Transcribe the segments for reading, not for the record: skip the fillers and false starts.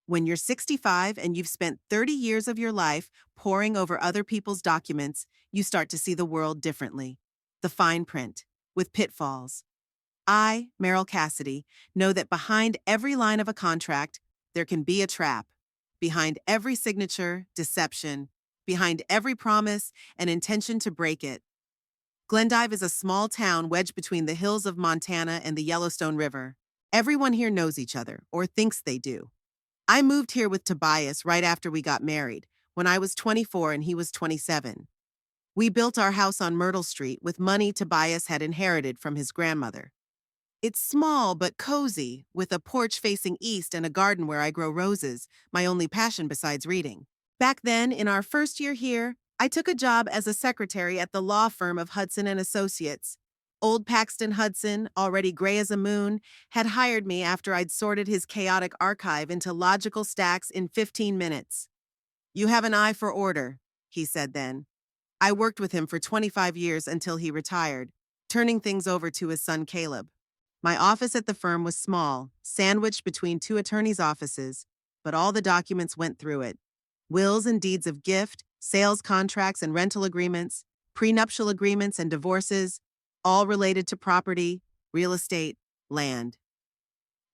When you're 65 and you've spent 30 years of your life poring over other people's documents, you start to see the world differently. The fine print, with pitfalls. I, Meryl Cassidy, know that behind every line of a contract, there can be a trap. Behind every signature, deception. Behind every promise, an intention to break it. Glendive is a small town wedged between the hills of Montana and the Yellowstone River. Everyone here knows each other, or thinks they do. I moved here with Tobias right after we got married, when I was 24 and he was 27. We built our house on Myrtle Street with money Tobias had inherited from his grandmother. It's small but cozy, with a porch facing east and a garden where I grow roses, my only passion besides reading. Back then, in our first year here, I took a job as a secretary at the law firm of Hudson and Associates. Old Paxton Hudson, already gray as a moon, had hired me after I'd sorted his chaotic archive into logical stacks in 15 minutes. "You have an eye for order," he said then. I worked with him for 25 years until he retired, turning things over to his son Caleb. My office at the firm was small, sandwiched between two attorneys' offices, but all the documents went through it. Wills and deeds of gift, sales contracts and rental agreements, prenuptial agreements and divorces, all related to property, real estate, land.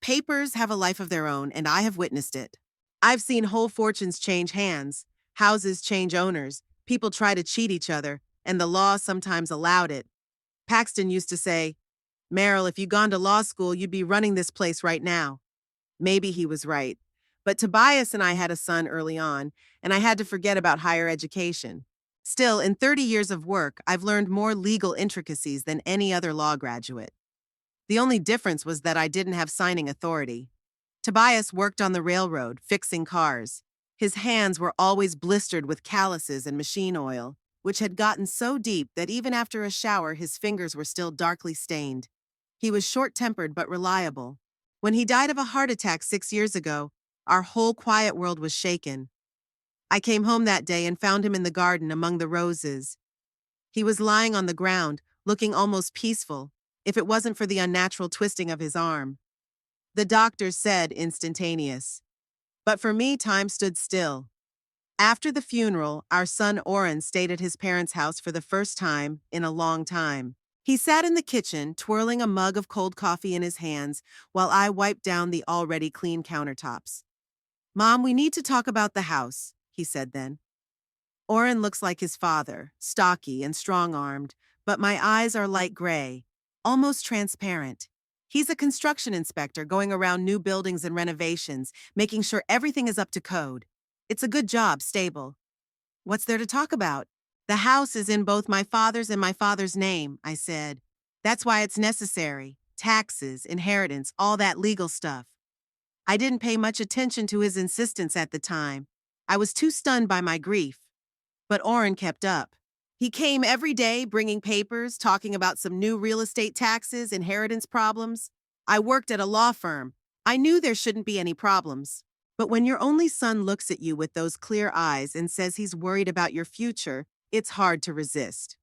Papers have a life of their own, and I have witnessed it. I've seen whole fortunes change hands, houses change owners, people try to cheat each other, and the law sometimes allowed it. Paxton used to say, "Meryl, if you'd gone to law school, you'd be running this place right now." Maybe he was right. But Tobias and I had a son early on, and I had to forget about higher education. Still, in 30 years of work, I've learned more legal intricacies than any other law graduate. The only difference was that I didn't have signing authority. Tobias worked on the railroad, fixing cars. His hands were always blistered with calluses and machine oil, which had gotten so deep that even after a shower his fingers were still darkly stained. He was short-tempered but reliable. When he died of a heart attack 6 years ago, our whole quiet world was shaken. I came home that day and found him in the garden among the roses. He was lying on the ground, looking almost peaceful, if it wasn't for the unnatural twisting of his arm. The doctors said instantaneous. But for me, time stood still. After the funeral, our son Oren stayed at his parents' house for the first time in a long time. He sat in the kitchen, twirling a mug of cold coffee in his hands, while I wiped down the already clean countertops. "Mom, we need to talk about the house," he said then. Oren looks like his father, stocky and strong-armed, but my eyes are light gray, almost transparent. He's a construction inspector going around new buildings and renovations, making sure everything is up to code. It's a good job, stable. "What's there to talk about?" "The house is in both my father's and my father's name," I said. "That's why it's necessary. Taxes, inheritance, all that legal stuff." I didn't pay much attention to his insistence at the time. I was too stunned by my grief. But Oren kept up. He came every day bringing papers, talking about some new real estate taxes, inheritance problems. I worked at a law firm. I knew there shouldn't be any problems. But when your only son looks at you with those clear eyes and says he's worried about your future, it's hard to resist.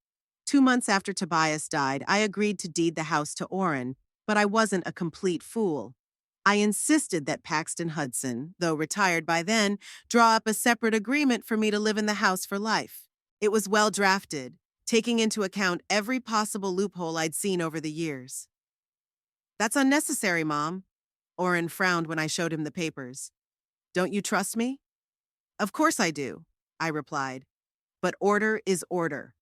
2 months after Tobias died, I agreed to deed the house to Oren, but I wasn't a complete fool. I insisted that Paxton Hudson, though retired by then, draw up a separate agreement for me to live in the house for life. It was well drafted, taking into account every possible loophole I'd seen over the years. "That's unnecessary, Mom." Oren frowned when I showed him the papers. "Don't you trust me?" "Of course I do," I replied. "But order is order."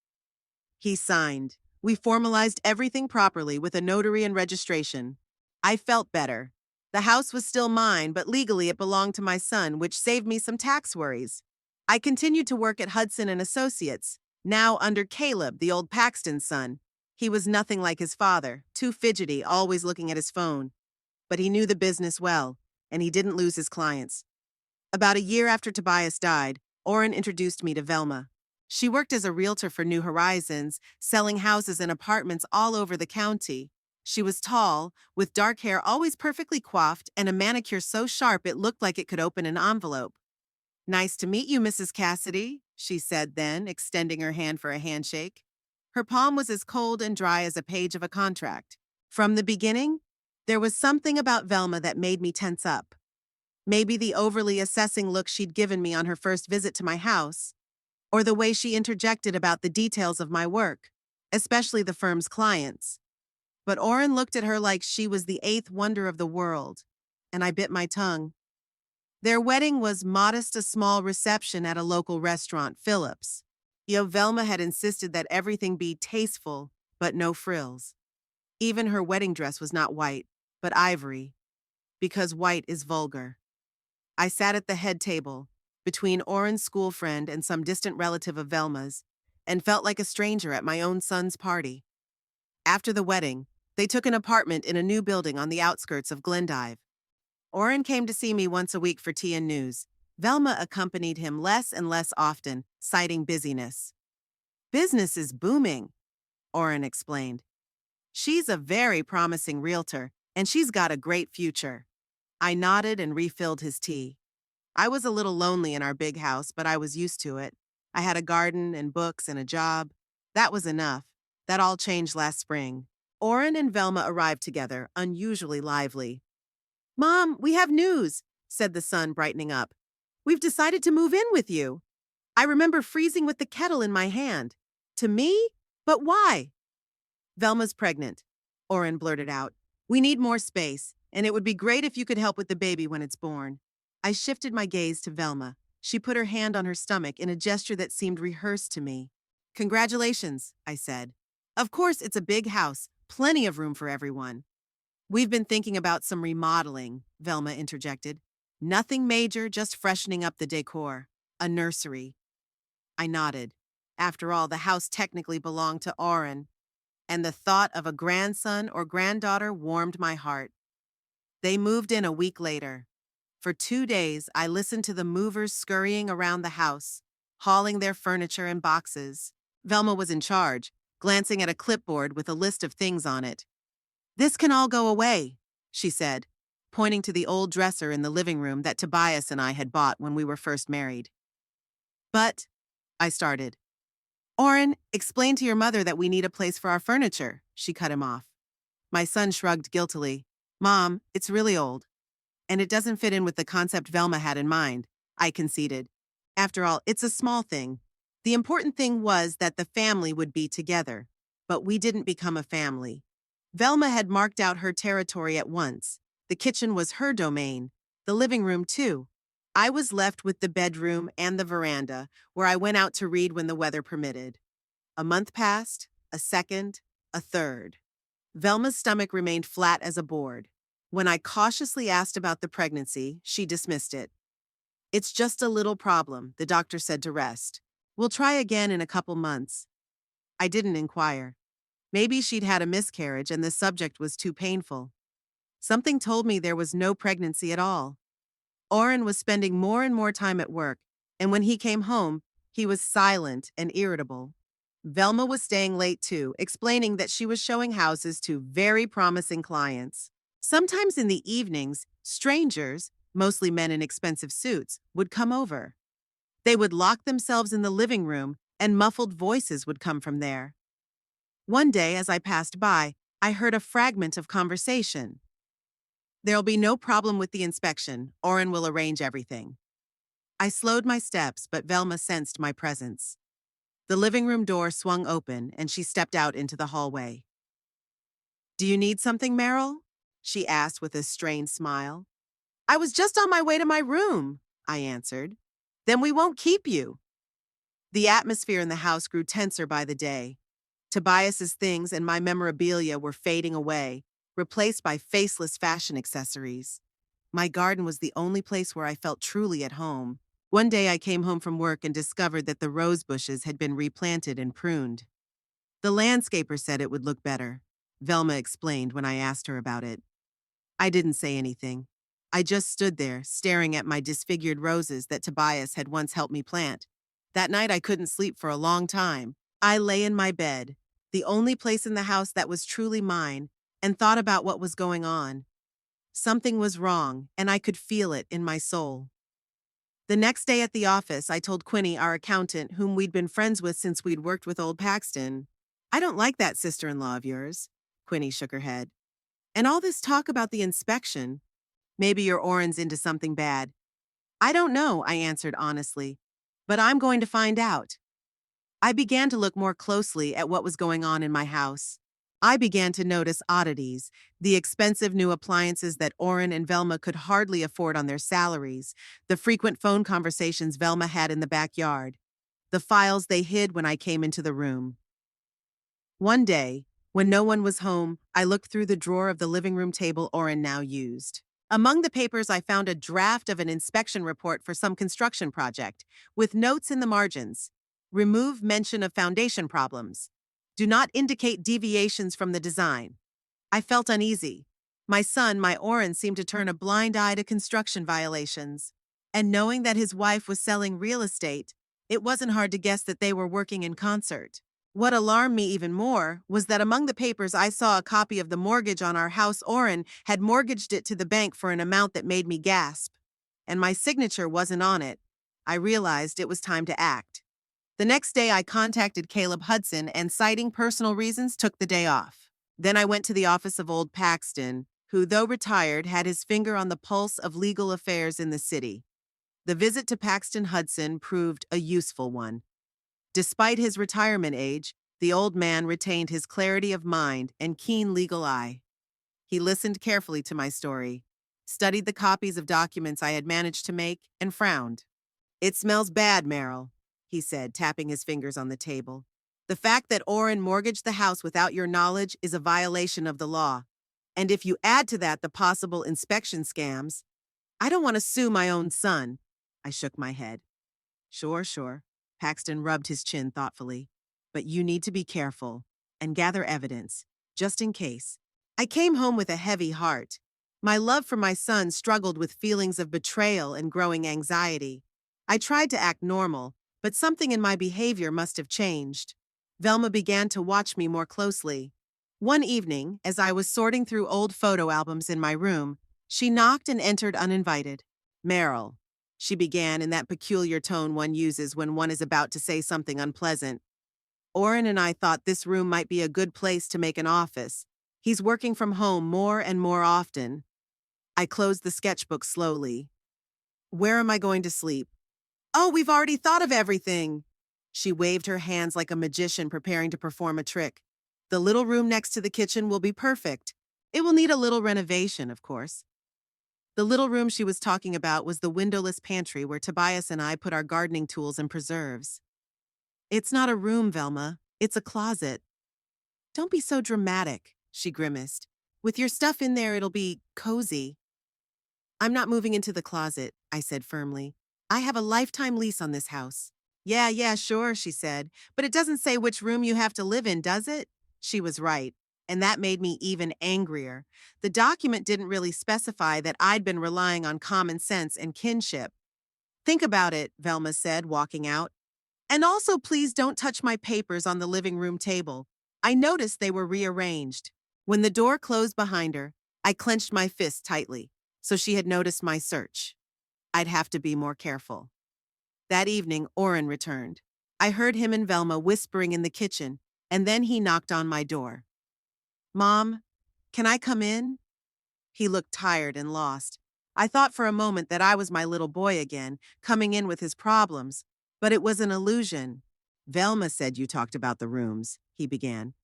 He signed. We formalized everything properly with a notary and registration. I felt better. The house was still mine, but legally it belonged to my son, which saved me some tax worries. I continued to work at Hudson and Associates, now under Caleb, the old Paxton son. He was nothing like his father, too fidgety, always looking at his phone. But he knew the business well, and he didn't lose his clients. About a year after Tobias died, Oren introduced me to Velma. She worked as a realtor for New Horizons, selling houses and apartments all over the county. She was tall, with dark hair always perfectly coiffed and a manicure so sharp it looked like it could open an envelope. "Nice to meet you, Mrs. Cassidy," she said then, extending her hand for a handshake. Her palm was as cold and dry as a page of a contract. From the beginning, there was something about Velma that made me tense up. Maybe the overly assessing look she'd given me on her first visit to my house, or the way she interjected about the details of my work, especially the firm's clients. But Orrin looked at her like she was the eighth wonder of the world, and I bit my tongue. Their wedding was modest, a small reception at a local restaurant, Phillips. Velma had insisted that everything be tasteful, but no frills. Even her wedding dress was not white, but ivory, because white is vulgar. I sat at the head table, between Orrin's school friend and some distant relative of Velma's, and felt like a stranger at my own son's party. After the wedding, they took an apartment in a new building on the outskirts of Glendive. Orrin came to see me once a week for tea and news. Velma accompanied him less and less often, citing busyness. "Business is booming," Orrin explained. "She's a very promising realtor, and she's got a great future." I nodded and refilled his tea. I was a little lonely in our big house, but I was used to it. I had a garden and books and a job. That was enough. That all changed last spring. Orrin and Velma arrived together, unusually lively. "Mom, we have news," said the son, brightening up. "We've decided to move in with you." I remember freezing with the kettle in my hand. "To me? But why?" "Velma's pregnant," Orrin blurted out. "We need more space, and it would be great if you could help with the baby when it's born." I shifted my gaze to Velma. She put her hand on her stomach in a gesture that seemed rehearsed to me. "Congratulations," I said. "Of course, it's a big house, plenty of room for everyone." "We've been thinking about some remodeling," Velma interjected. "Nothing major, just freshening up the decor. A nursery." I nodded. After all, the house technically belonged to Orrin, and the thought of a grandson or granddaughter warmed my heart. They moved in a week later. For 2 days, I listened to the movers scurrying around the house, hauling their furniture and boxes. Velma was in charge, glancing at a clipboard with a list of things on it. "This can all go away," she said, pointing to the old dresser in the living room that Tobias and I had bought when we were first married. "But," I started. "Orrin, explain to your mother that we need a place for our furniture," she cut him off. My son shrugged guiltily. "Mom, it's really old. And it doesn't fit in with the concept Velma had in mind," I conceded. "After all, it's a small thing. The important thing was that the family would be together. But we didn't become a family. Velma had marked out her territory at once. The kitchen was her domain. The living room, too. I was left with the bedroom and the veranda, where I went out to read when the weather permitted. A month passed, a second, a third. Velma's stomach remained flat as a board. When I cautiously asked about the pregnancy, she dismissed it. "It's just a little problem," the doctor said to rest. "We'll try again in a couple months." I didn't inquire. Maybe she'd had a miscarriage and the subject was too painful. Something told me there was no pregnancy at all. Orrin was spending more and more time at work, and when he came home, he was silent and irritable. Velma was staying late too, explaining that she was showing houses to very promising clients. Sometimes in the evenings, strangers, mostly men in expensive suits, would come over. They would lock themselves in the living room, and muffled voices would come from there. One day, as I passed by, I heard a fragment of conversation. "There'll be no problem with the inspection. Orrin will arrange everything." I slowed my steps, but Velma sensed my presence. The living room door swung open, and she stepped out into the hallway. "Do you need something, Meryl?" she asked with a strained smile. "I was just on my way to my room," I answered. "Then we won't keep you." The atmosphere in the house grew tenser by the day. Tobias's things and my memorabilia were fading away, replaced by faceless fashion accessories. My garden was the only place where I felt truly at home. One day I came home from work and discovered that the rose bushes had been replanted and pruned. "The landscaper said it would look better," Velma explained when I asked her about it. I didn't say anything. I just stood there, staring at my disfigured roses that Tobias had once helped me plant. That night I couldn't sleep for a long time. I lay in my bed, the only place in the house that was truly mine, and thought about what was going on. Something was wrong, and I could feel it in my soul. The next day at the office, I told Quinny, our accountant, whom we'd been friends with since we'd worked with old Paxton. "I don't like that sister-in-law of yours." Quinny shook her head. "And all this talk about the inspection. Maybe your Oren's into something bad. I don't know, I answered honestly. But I'm going to find out. I began to look more closely at what was going on in my house. I began to notice oddities, the expensive new appliances that Oren and Velma could hardly afford on their salaries, the frequent phone conversations Velma had in the backyard, the files they hid when I came into the room. One day, when no one was home, I looked through the drawer of the living room table Oren now used. Among the papers, I found a draft of an inspection report for some construction project, with notes in the margins. Remove mention of foundation problems. Do not indicate deviations from the design. I felt uneasy. My son, my Oren, seemed to turn a blind eye to construction violations. And knowing that his wife was selling real estate, it wasn't hard to guess that they were working in concert. What alarmed me even more was that among the papers I saw a copy of the mortgage on our house. Oren had mortgaged it to the bank for an amount that made me gasp. And my signature wasn't on it. I realized it was time to act. The next day I contacted Caleb Hudson and, citing personal reasons, took the day off. Then I went to the office of old Paxton, who, though retired, had his finger on the pulse of legal affairs in the city. The visit to Paxton Hudson proved a useful one. Despite his retirement age, the old man retained his clarity of mind and keen legal eye. He listened carefully to my story, studied the copies of documents I had managed to make, and frowned. "It smells bad, Merrill," he said, tapping his fingers on the table. "The fact that Oren mortgaged the house without your knowledge is a violation of the law. And if you add to that the possible inspection scams, I don't want to sue my own son." I shook my head. Sure. Paxton rubbed his chin thoughtfully. "But you need to be careful and gather evidence, just in case." I came home with a heavy heart. My love for my son struggled with feelings of betrayal and growing anxiety. I tried to act normal, but something in my behavior must have changed. Velma began to watch me more closely. One evening, as I was sorting through old photo albums in my room, she knocked and entered uninvited. "Merrill," she began in that peculiar tone one uses when one is about to say something unpleasant. "Oren and I thought this room might be a good place to make an office. He's working from home more and more often." I closed the sketchbook slowly. "Where am I going to sleep?" "Oh, we've already thought of everything." She waved her hands like a magician preparing to perform a trick. "The little room next to the kitchen will be perfect. It will need a little renovation, of course." The little room she was talking about was the windowless pantry where Tobias and I put our gardening tools and preserves. "It's not a room, Velma. It's a closet." "Don't be so dramatic," she grimaced. "With your stuff in there, it'll be cozy." "I'm not moving into the closet," I said firmly. "I have a lifetime lease on this house." Yeah, sure," she said. "But it doesn't say which room you have to live in, does it?" She was right, and that made me even angrier. The document didn't really specify that I'd been relying on common sense and kinship. "Think about it," Velma said, walking out. "And also, please don't touch my papers on the living room table." I noticed they were rearranged. When the door closed behind her, I clenched my fist tightly, so she had noticed my search. I'd have to be more careful. That evening, Oren returned. I heard him and Velma whispering in the kitchen, and then he knocked on my door. "Mom, can I come in?" He looked tired and lost. I thought for a moment that I was my little boy again, coming in with his problems, but it was an illusion. "Velma said you talked about the rooms," he began.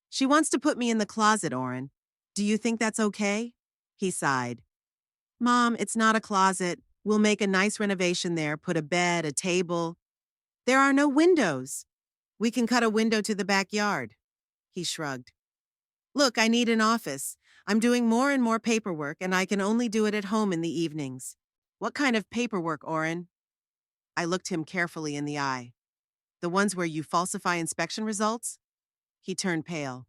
"She wants to put me in the closet, Oren. Do you think that's okay?" He sighed. "Mom, it's not a closet. We'll make a nice renovation there, put a bed, a table." "There are no windows." "We can cut a window to the backyard." He shrugged. "Look, I need an office. I'm doing more and more paperwork, and I can only do it at home in the evenings." "What kind of paperwork, Oren?" I looked him carefully in the eye. "The ones where you falsify inspection results?" He turned pale.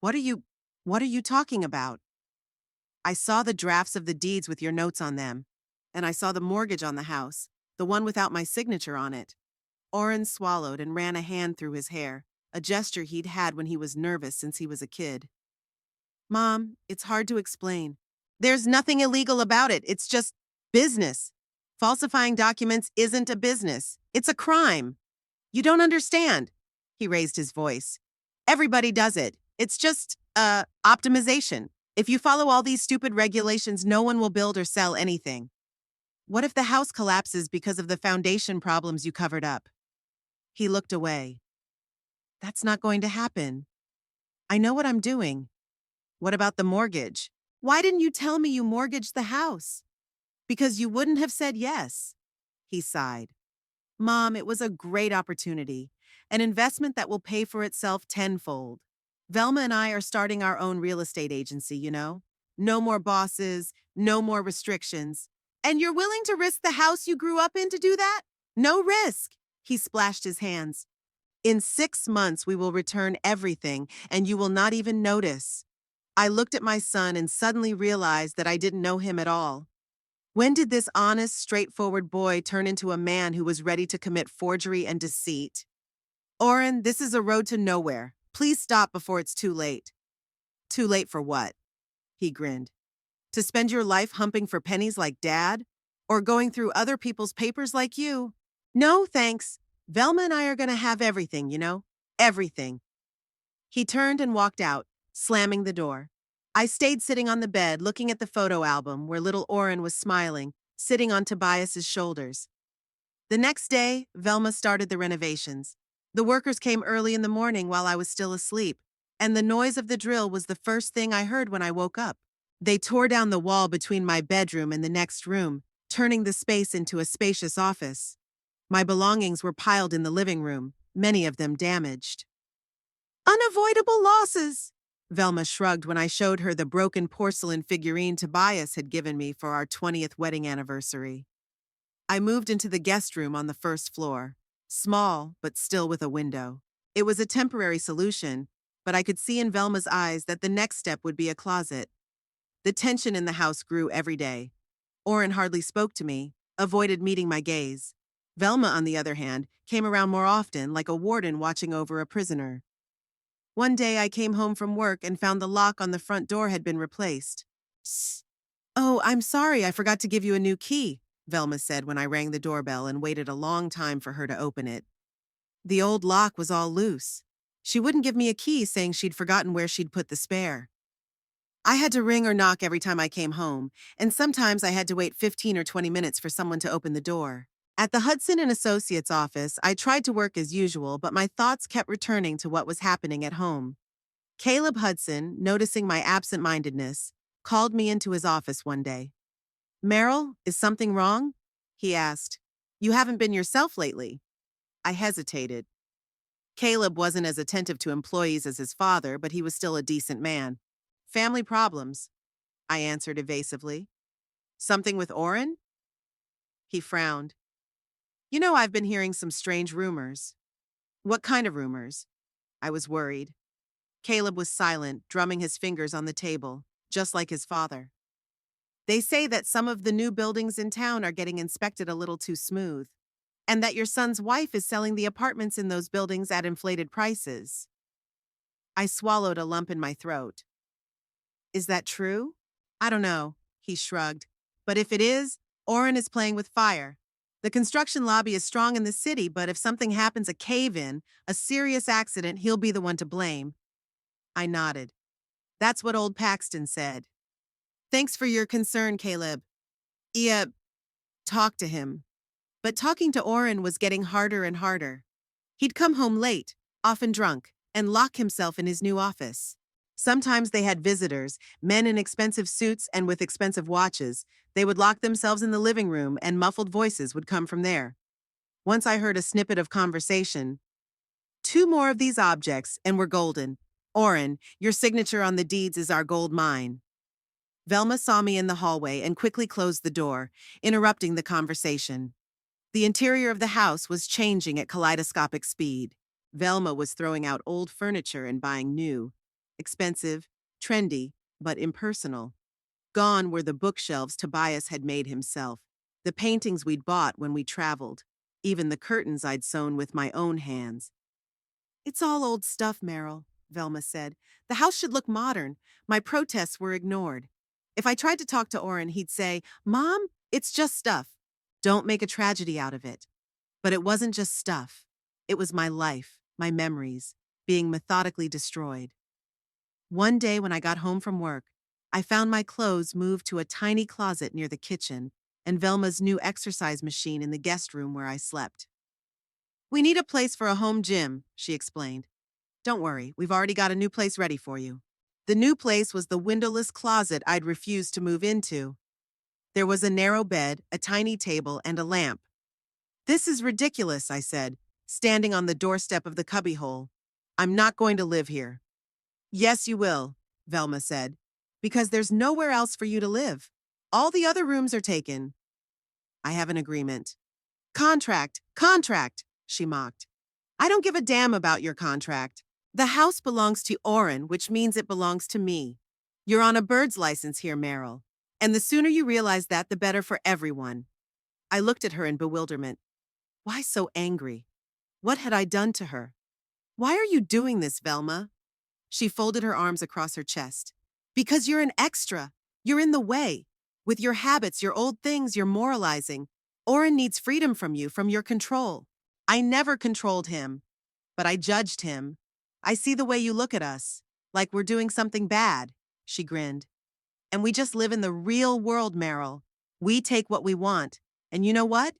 What are you talking about?" "I saw the drafts of the deeds with your notes on them, and I saw the mortgage on the house, the one without my signature on it." Oren swallowed and ran a hand through his hair, a gesture he'd had when he was nervous since he was a kid. "Mom, it's hard to explain. There's nothing illegal about it. It's just business. Falsifying documents isn't a business. It's a crime. You don't understand." He raised his voice. "Everybody does it. It's just, optimization. If you follow all these stupid regulations, no one will build or sell anything. What if the house collapses because of the foundation problems you covered up? He looked away. That's not going to happen. I know what I'm doing. What about the mortgage? Why didn't you tell me you mortgaged the house? Because you wouldn't have said yes. He sighed. Mom, it was a great opportunity, an investment that will pay for itself tenfold. Velma and I are starting our own real estate agency, you know? No more bosses, no more restrictions. And you're willing to risk the house you grew up in to do that? No risk. He splashed his hands. In 6 months, we will return everything, and you will not even notice. I looked at my son and suddenly realized that I didn't know him at all. When did this honest, straightforward boy turn into a man who was ready to commit forgery and deceit? Oren, this is a road to nowhere. Please stop before it's too late. Too late for what? He grinned. To spend your life humping for pennies like Dad? Or going through other people's papers like you? No, thanks. Velma and I are going to have everything, you know? Everything. He turned and walked out, slamming the door. I stayed sitting on the bed, looking at the photo album where little Oren was smiling, sitting on Tobias's shoulders. The next day, Velma started the renovations. The workers came early in the morning while I was still asleep, and the noise of the drill was the first thing I heard when I woke up. They tore down the wall between my bedroom and the next room, turning the space into a spacious office. My belongings were piled in the living room, many of them damaged. Unavoidable losses, Velma shrugged when I showed her the broken porcelain figurine Tobias had given me for our 20th wedding anniversary. I moved into the guest room on the first floor, small but still with a window. It was a temporary solution, but I could see in Velma's eyes that the next step would be a closet. The tension in the house grew every day. Oren hardly spoke to me, avoided meeting my gaze. Velma, on the other hand, came around more often, like a warden watching over a prisoner. One day I came home from work and found the lock on the front door had been replaced. Psst. Oh, I'm sorry, I forgot to give you a new key, Velma said when I rang the doorbell and waited a long time for her to open it. The old lock was all loose. She wouldn't give me a key, saying she'd forgotten where she'd put the spare. I had to ring or knock every time I came home, and sometimes I had to wait 15 or 20 minutes for someone to open the door. At the Hudson and Associates office, I tried to work as usual, but my thoughts kept returning to what was happening at home. Caleb Hudson, noticing my absent-mindedness, called me into his office one day. Meryl, is something wrong? He asked. You haven't been yourself lately. I hesitated. Caleb wasn't as attentive to employees as his father, but he was still a decent man. Family problems, I answered evasively. Something with Oren? He frowned. You know, I've been hearing some strange rumors. What kind of rumors? I was worried. Caleb was silent, drumming his fingers on the table, just like his father. They say that some of the new buildings in town are getting inspected a little too smooth, and that your son's wife is selling the apartments in those buildings at inflated prices. I swallowed a lump in my throat. Is that true? I don't know, he shrugged. But if it is, Oren is playing with fire. The construction lobby is strong in the city, but if something happens, a cave-in, a serious accident, he'll be the one to blame. I nodded. That's what old Paxton said. Thanks for your concern, Caleb. Talk to him. But talking to Oren was getting harder and harder. He'd come home late, often drunk, and lock himself in his new office. Sometimes they had visitors, men in expensive suits and with expensive watches. They would lock themselves in the living room, and muffled voices would come from there. Once I heard a snippet of conversation. 2 more of these objects, and we're golden. Oren, your signature on the deeds is our gold mine. Velma saw me in the hallway and quickly closed the door, interrupting the conversation. The interior of the house was changing at kaleidoscopic speed. Velma was throwing out old furniture and buying new. Expensive, trendy, but impersonal. Gone were the bookshelves Tobias had made himself, the paintings we'd bought when we traveled, even the curtains I'd sewn with my own hands. It's all old stuff, Meryl, Velma said. The house should look modern. My protests were ignored. If I tried to talk to Oren, he'd say, Mom, it's just stuff. Don't make a tragedy out of it. But it wasn't just stuff. It was my life, my memories, being methodically destroyed. One day when I got home from work, I found my clothes moved to a tiny closet near the kitchen and Velma's new exercise machine in the guest room where I slept. We need a place for a home gym, she explained. Don't worry, we've already got a new place ready for you. The new place was the windowless closet I'd refused to move into. There was a narrow bed, a tiny table, and a lamp. This is ridiculous, I said, standing on the doorstep of the cubbyhole. I'm not going to live here. Yes, you will, Velma said, because there's nowhere else for you to live. All the other rooms are taken. I have an agreement. Contract, she mocked. I don't give a damn about your contract. The house belongs to Oren, which means it belongs to me. You're on a bird's license here, Meryl. And the sooner you realize that, the better for everyone. I looked at her in bewilderment. Why so angry? What had I done to her? Why are you doing this, Velma? She folded her arms across her chest. Because you're an extra. You're in the way. With your habits, your old things, you're moralizing. Oren needs freedom from you, from your control. I never controlled him, but I judged him. I see the way you look at us, like we're doing something bad, she grinned. And we just live in the real world, Meryl. We take what we want. And you know what?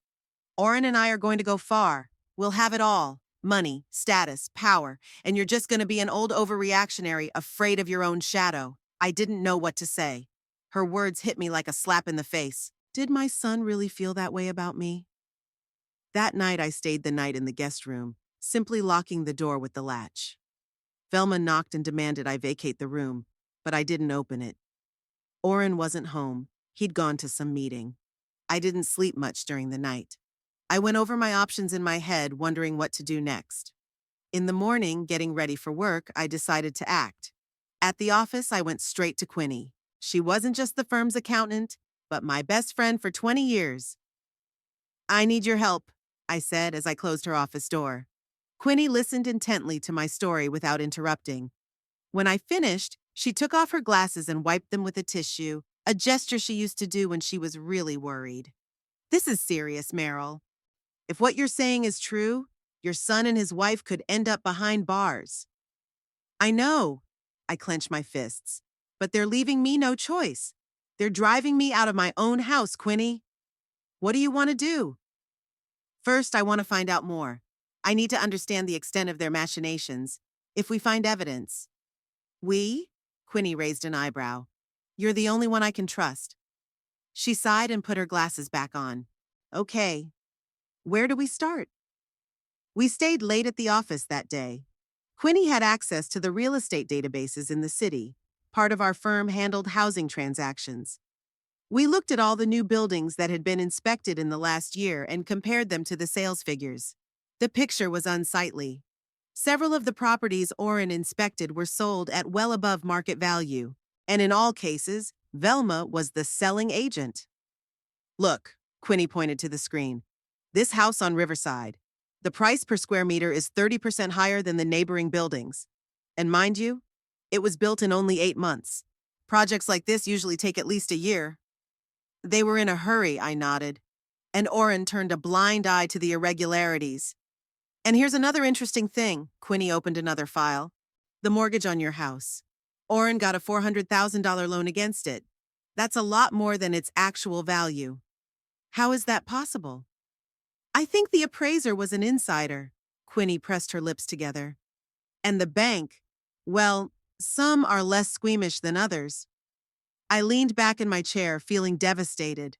Oren and I are going to go far. We'll have it all. Money, status, power, and you're just going to be an old overreactionary afraid of your own shadow. I didn't know what to say. Her words hit me like a slap in the face. Did my son really feel that way about me? That night I stayed the night in the guest room, simply locking the door with the latch. Velma knocked and demanded I vacate the room, but I didn't open it. Oren wasn't home. He'd gone to some meeting. I didn't sleep much during the night. I went over my options in my head, wondering what to do next. In the morning, getting ready for work, I decided to act. At the office, I went straight to Quinny. She wasn't just the firm's accountant, but my best friend for 20 years. I need your help, I said as I closed her office door. Quinny listened intently to my story without interrupting. When I finished, she took off her glasses and wiped them with a tissue, a gesture she used to do when she was really worried. This is serious, Meryl. If what you're saying is true, your son and his wife could end up behind bars. I know, I clenched my fists, but they're leaving me no choice. They're driving me out of my own house, Quinny. What do you want to do? First, I want to find out more. I need to understand the extent of their machinations. If we find evidence. We? Quinny raised an eyebrow. You're the only one I can trust. She sighed and put her glasses back on. Okay. Where do we start? We stayed late at the office that day. Quinny had access to the real estate databases in the city. Part of our firm handled housing transactions. We looked at all the new buildings that had been inspected in the last year and compared them to the sales figures. The picture was unsightly. Several of the properties Oren inspected were sold at well above market value, and in all cases, Velma was the selling agent. Look, Quinny pointed to the screen. This house on Riverside. The price per square meter is 30% higher than the neighboring buildings. And mind you, it was built in only 8 months. Projects like this usually take at least a year. They were in a hurry, I nodded. And Oren turned a blind eye to the irregularities. And here's another interesting thing, Quinny opened another file. The mortgage on your house. Oren got a $400,000 loan against it. That's a lot more than its actual value. How is that possible? I think the appraiser was an insider. Quinny pressed her lips together. And the bank, well, some are less squeamish than others. I leaned back in my chair, feeling devastated.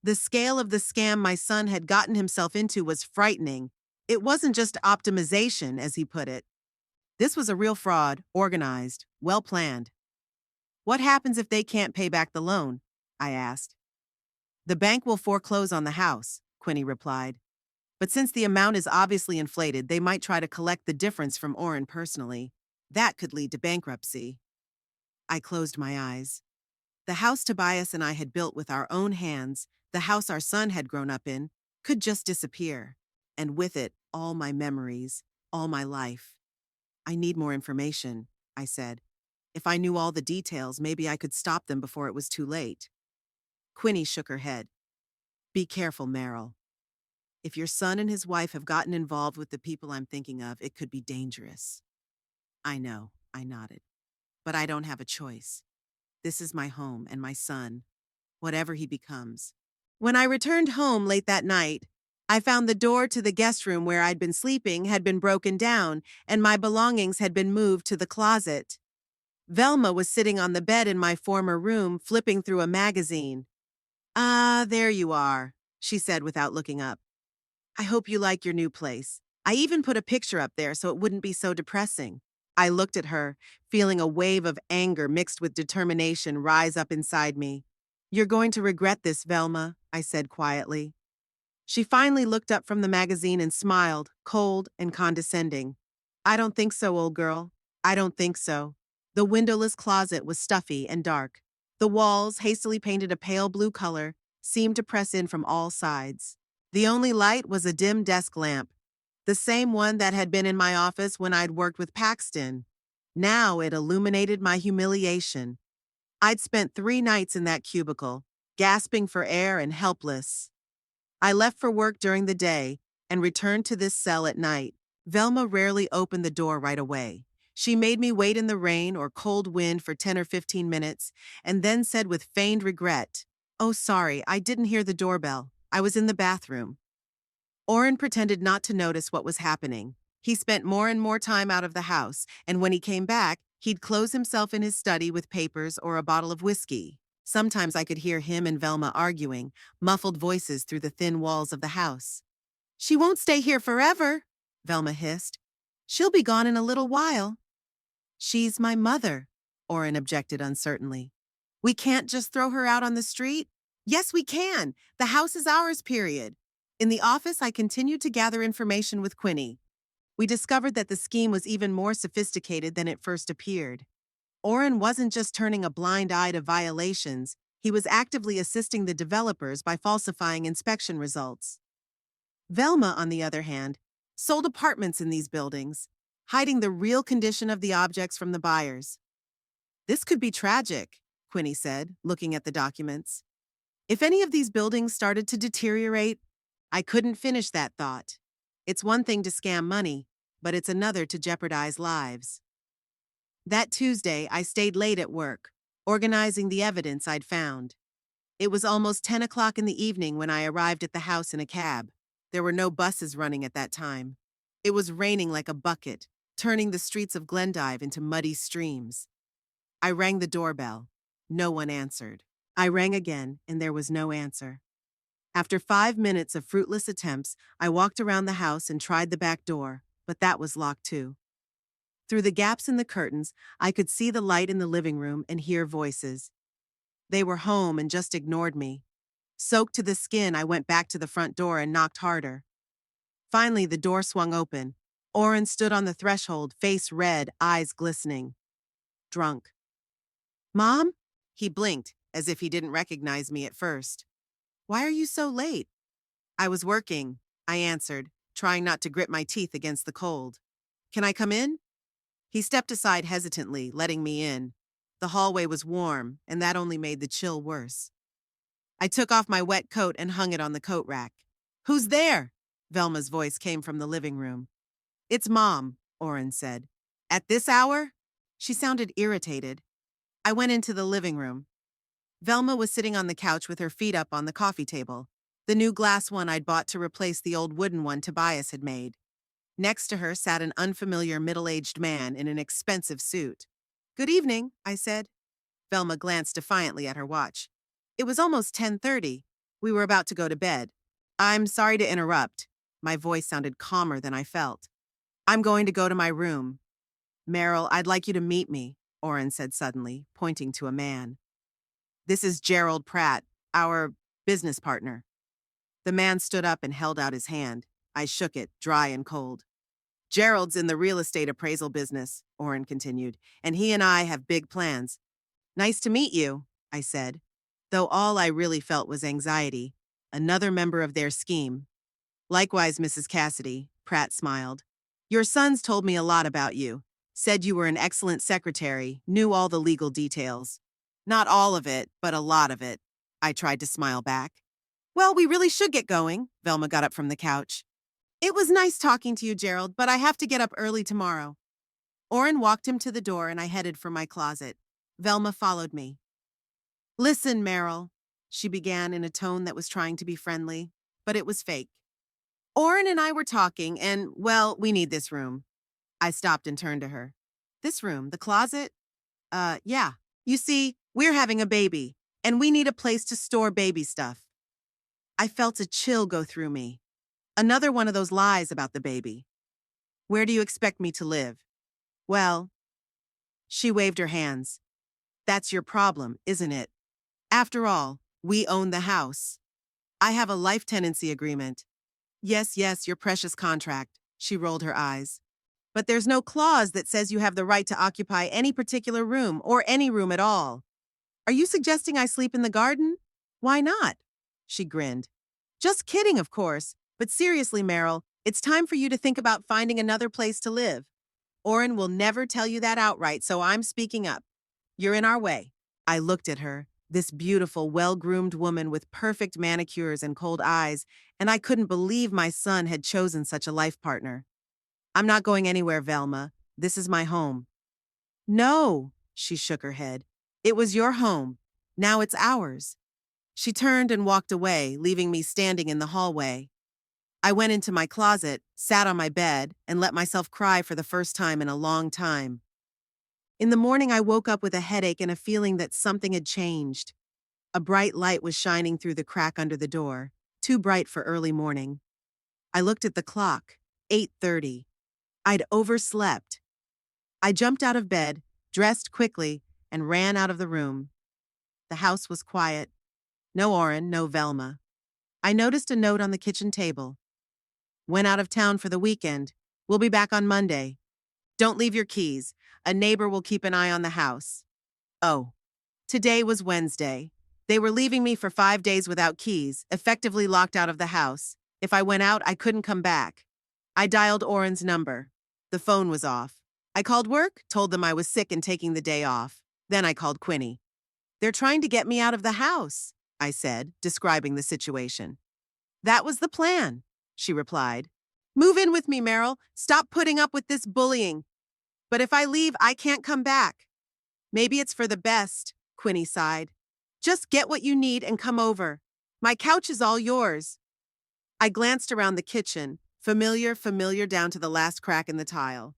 The scale of the scam my son had gotten himself into was frightening. It wasn't just optimization, as he put it. This was a real fraud, organized, well planned. What happens if they can't pay back the loan? I asked. The bank will foreclose on the house, Quinny replied. But since the amount is obviously inflated, they might try to collect the difference from Oren personally. That could lead to bankruptcy. I closed my eyes. The house Tobias and I had built with our own hands, the house our son had grown up in, could just disappear. And with it, all my memories, all my life. I need more information, I said. If I knew all the details, maybe I could stop them before it was too late. Quinny shook her head. Be careful, Meryl. If your son and his wife have gotten involved with the people I'm thinking of, it could be dangerous. I know, I nodded. But I don't have a choice. This is my home and my son, whatever he becomes. When I returned home late that night, I found the door to the guest room where I'd been sleeping had been broken down and my belongings had been moved to the closet. Velma was sitting on the bed in my former room, flipping through a magazine. "Ah, there you are," she said without looking up. "I hope you like your new place. I even put a picture up there so it wouldn't be so depressing." I looked at her, feeling a wave of anger mixed with determination rise up inside me. "You're going to regret this, Velma," I said quietly. She finally looked up from the magazine and smiled, cold and condescending. "I don't think so, old girl. I don't think so." The windowless closet was stuffy and dark. The walls, hastily painted a pale blue color, seemed to press in from all sides. The only light was a dim desk lamp, the same one that had been in my office when I'd worked with Paxton. Now it illuminated my humiliation. I'd spent 3 nights in that cubicle, gasping for air and helpless. I left for work during the day and returned to this cell at night. Velma rarely opened the door right away. She made me wait in the rain or cold wind for 10 or 15 minutes and then said with feigned regret, "Oh, sorry, I didn't hear the doorbell. I was in the bathroom." Orrin pretended not to notice what was happening. He spent more and more time out of the house, and when he came back, he'd close himself in his study with papers or a bottle of whiskey. Sometimes I could hear him and Velma arguing, muffled voices through the thin walls of the house. "She won't stay here forever," Velma hissed. "She'll be gone in a little while." "She's my mother," Orrin objected uncertainly. "We can't just throw her out on the street?" "Yes, we can. The house is ours, period." In the office, I continued to gather information with Quinny. We discovered that the scheme was even more sophisticated than it first appeared. Orrin wasn't just turning a blind eye to violations, he was actively assisting the developers by falsifying inspection results. Velma, on the other hand, sold apartments in these buildings, hiding the real condition of the objects from the buyers. "This could be tragic," Quinny said, looking at the documents. "If any of these buildings started to deteriorate," I couldn't finish that thought. It's one thing to scam money, but it's another to jeopardize lives. That Tuesday, I stayed late at work, organizing the evidence I'd found. It was almost 10 o'clock in the evening when I arrived at the house in a cab. There were no buses running at that time. It was raining like a bucket, turning the streets of Glendive into muddy streams. I rang the doorbell. No one answered. I rang again, and there was no answer. After 5 minutes of fruitless attempts, I walked around the house and tried the back door, but that was locked too. Through the gaps in the curtains, I could see the light in the living room and hear voices. They were home and just ignored me. Soaked to the skin, I went back to the front door and knocked harder. Finally, the door swung open. Orrin stood on the threshold, face red, eyes glistening. Drunk. "Mom?" He blinked, as if he didn't recognize me at first. "Why are you so late?" "I was working," I answered, trying not to grit my teeth against the cold. "Can I come in?" He stepped aside hesitantly, letting me in. The hallway was warm, and that only made the chill worse. I took off my wet coat and hung it on the coat rack. "Who's there?" Velma's voice came from the living room. "It's Mom," Orrin said. "At this hour?" She sounded irritated. I went into the living room. Velma was sitting on the couch with her feet up on the coffee table, the new glass one I'd bought to replace the old wooden one Tobias had made. Next to her sat an unfamiliar middle-aged man in an expensive suit. "Good evening," I said. Velma glanced defiantly at her watch. It was almost 10:30. We were about to go to bed. "I'm sorry to interrupt." My voice sounded calmer than I felt. "I'm going to go to my room." "Meryl, I'd like you to meet me," Orrin said suddenly, pointing to a man. "This is Gerald Pratt, our business partner." The man stood up and held out his hand. I shook it, dry and cold. "Gerald's in the real estate appraisal business," Orrin continued, "and he and I have big plans." "Nice to meet you," I said, though all I really felt was anxiety, another member of their scheme. "Likewise, Mrs. Cassidy," Pratt smiled. "Your sons told me a lot about you. Said you were an excellent secretary, knew all the legal details." "Not all of it, but a lot of it," I tried to smile back. "Well, we really should get going." Velma got up from the couch. "It was nice talking to you, Gerald, but I have to get up early tomorrow." Orrin walked him to the door and I headed for my closet. Velma followed me. Listen, Meryl, she began in a tone that was trying to be friendly, but it was fake. Orrin and I were talking, and, well, we need this room. I stopped and turned to her. This room, the closet? Yeah. You see, we're having a baby, and we need a place to store baby stuff. I felt a chill go through me. Another one of those lies about the baby. Where do you expect me to live? Well, she waved her hands. That's your problem, isn't it? After all, we own the house. I have a life tenancy agreement. Yes, yes, your precious contract. She rolled her eyes. But there's no clause that says you have the right to occupy any particular room or any room at all. Are you suggesting I sleep in the garden? Why not? She grinned. Just kidding, of course. But seriously, Meryl, it's time for you to think about finding another place to live. Orrin will never tell you that outright, so I'm speaking up. You're in our way. I looked at her, this beautiful, well-groomed woman with perfect manicures and cold eyes, and I couldn't believe my son had chosen such a life partner. I'm not going anywhere, Velma. This is my home. No, she shook her head. It was your home. Now it's ours. She turned and walked away, leaving me standing in the hallway. I went into my closet, sat on my bed, and let myself cry for the first time in a long time. In the morning, I woke up with a headache and a feeling that something had changed. A bright light was shining through the crack under the door, too bright for early morning. I looked at the clock, 8:30. I'd overslept. I jumped out of bed, dressed quickly, and ran out of the room. The house was quiet. No Orrin, no Velma. I noticed a note on the kitchen table. Went out of town for the weekend. We'll be back on Monday. Don't leave your keys. A neighbor will keep an eye on the house. Oh, today was Wednesday. They were leaving me for 5 days without keys, effectively locked out of the house. If I went out, I couldn't come back. I dialed Orrin's number. The phone was off. I called work, told them I was sick and taking the day off. Then I called Quinny. They're trying to get me out of the house, I said, describing the situation. That was the plan, she replied. Move in with me, Meryl. Stop putting up with this bullying. But if I leave, I can't come back. Maybe it's for the best, Quinny sighed. Just get what you need and come over. My couch is all yours. I glanced around the kitchen, familiar down to the last crack in the tile.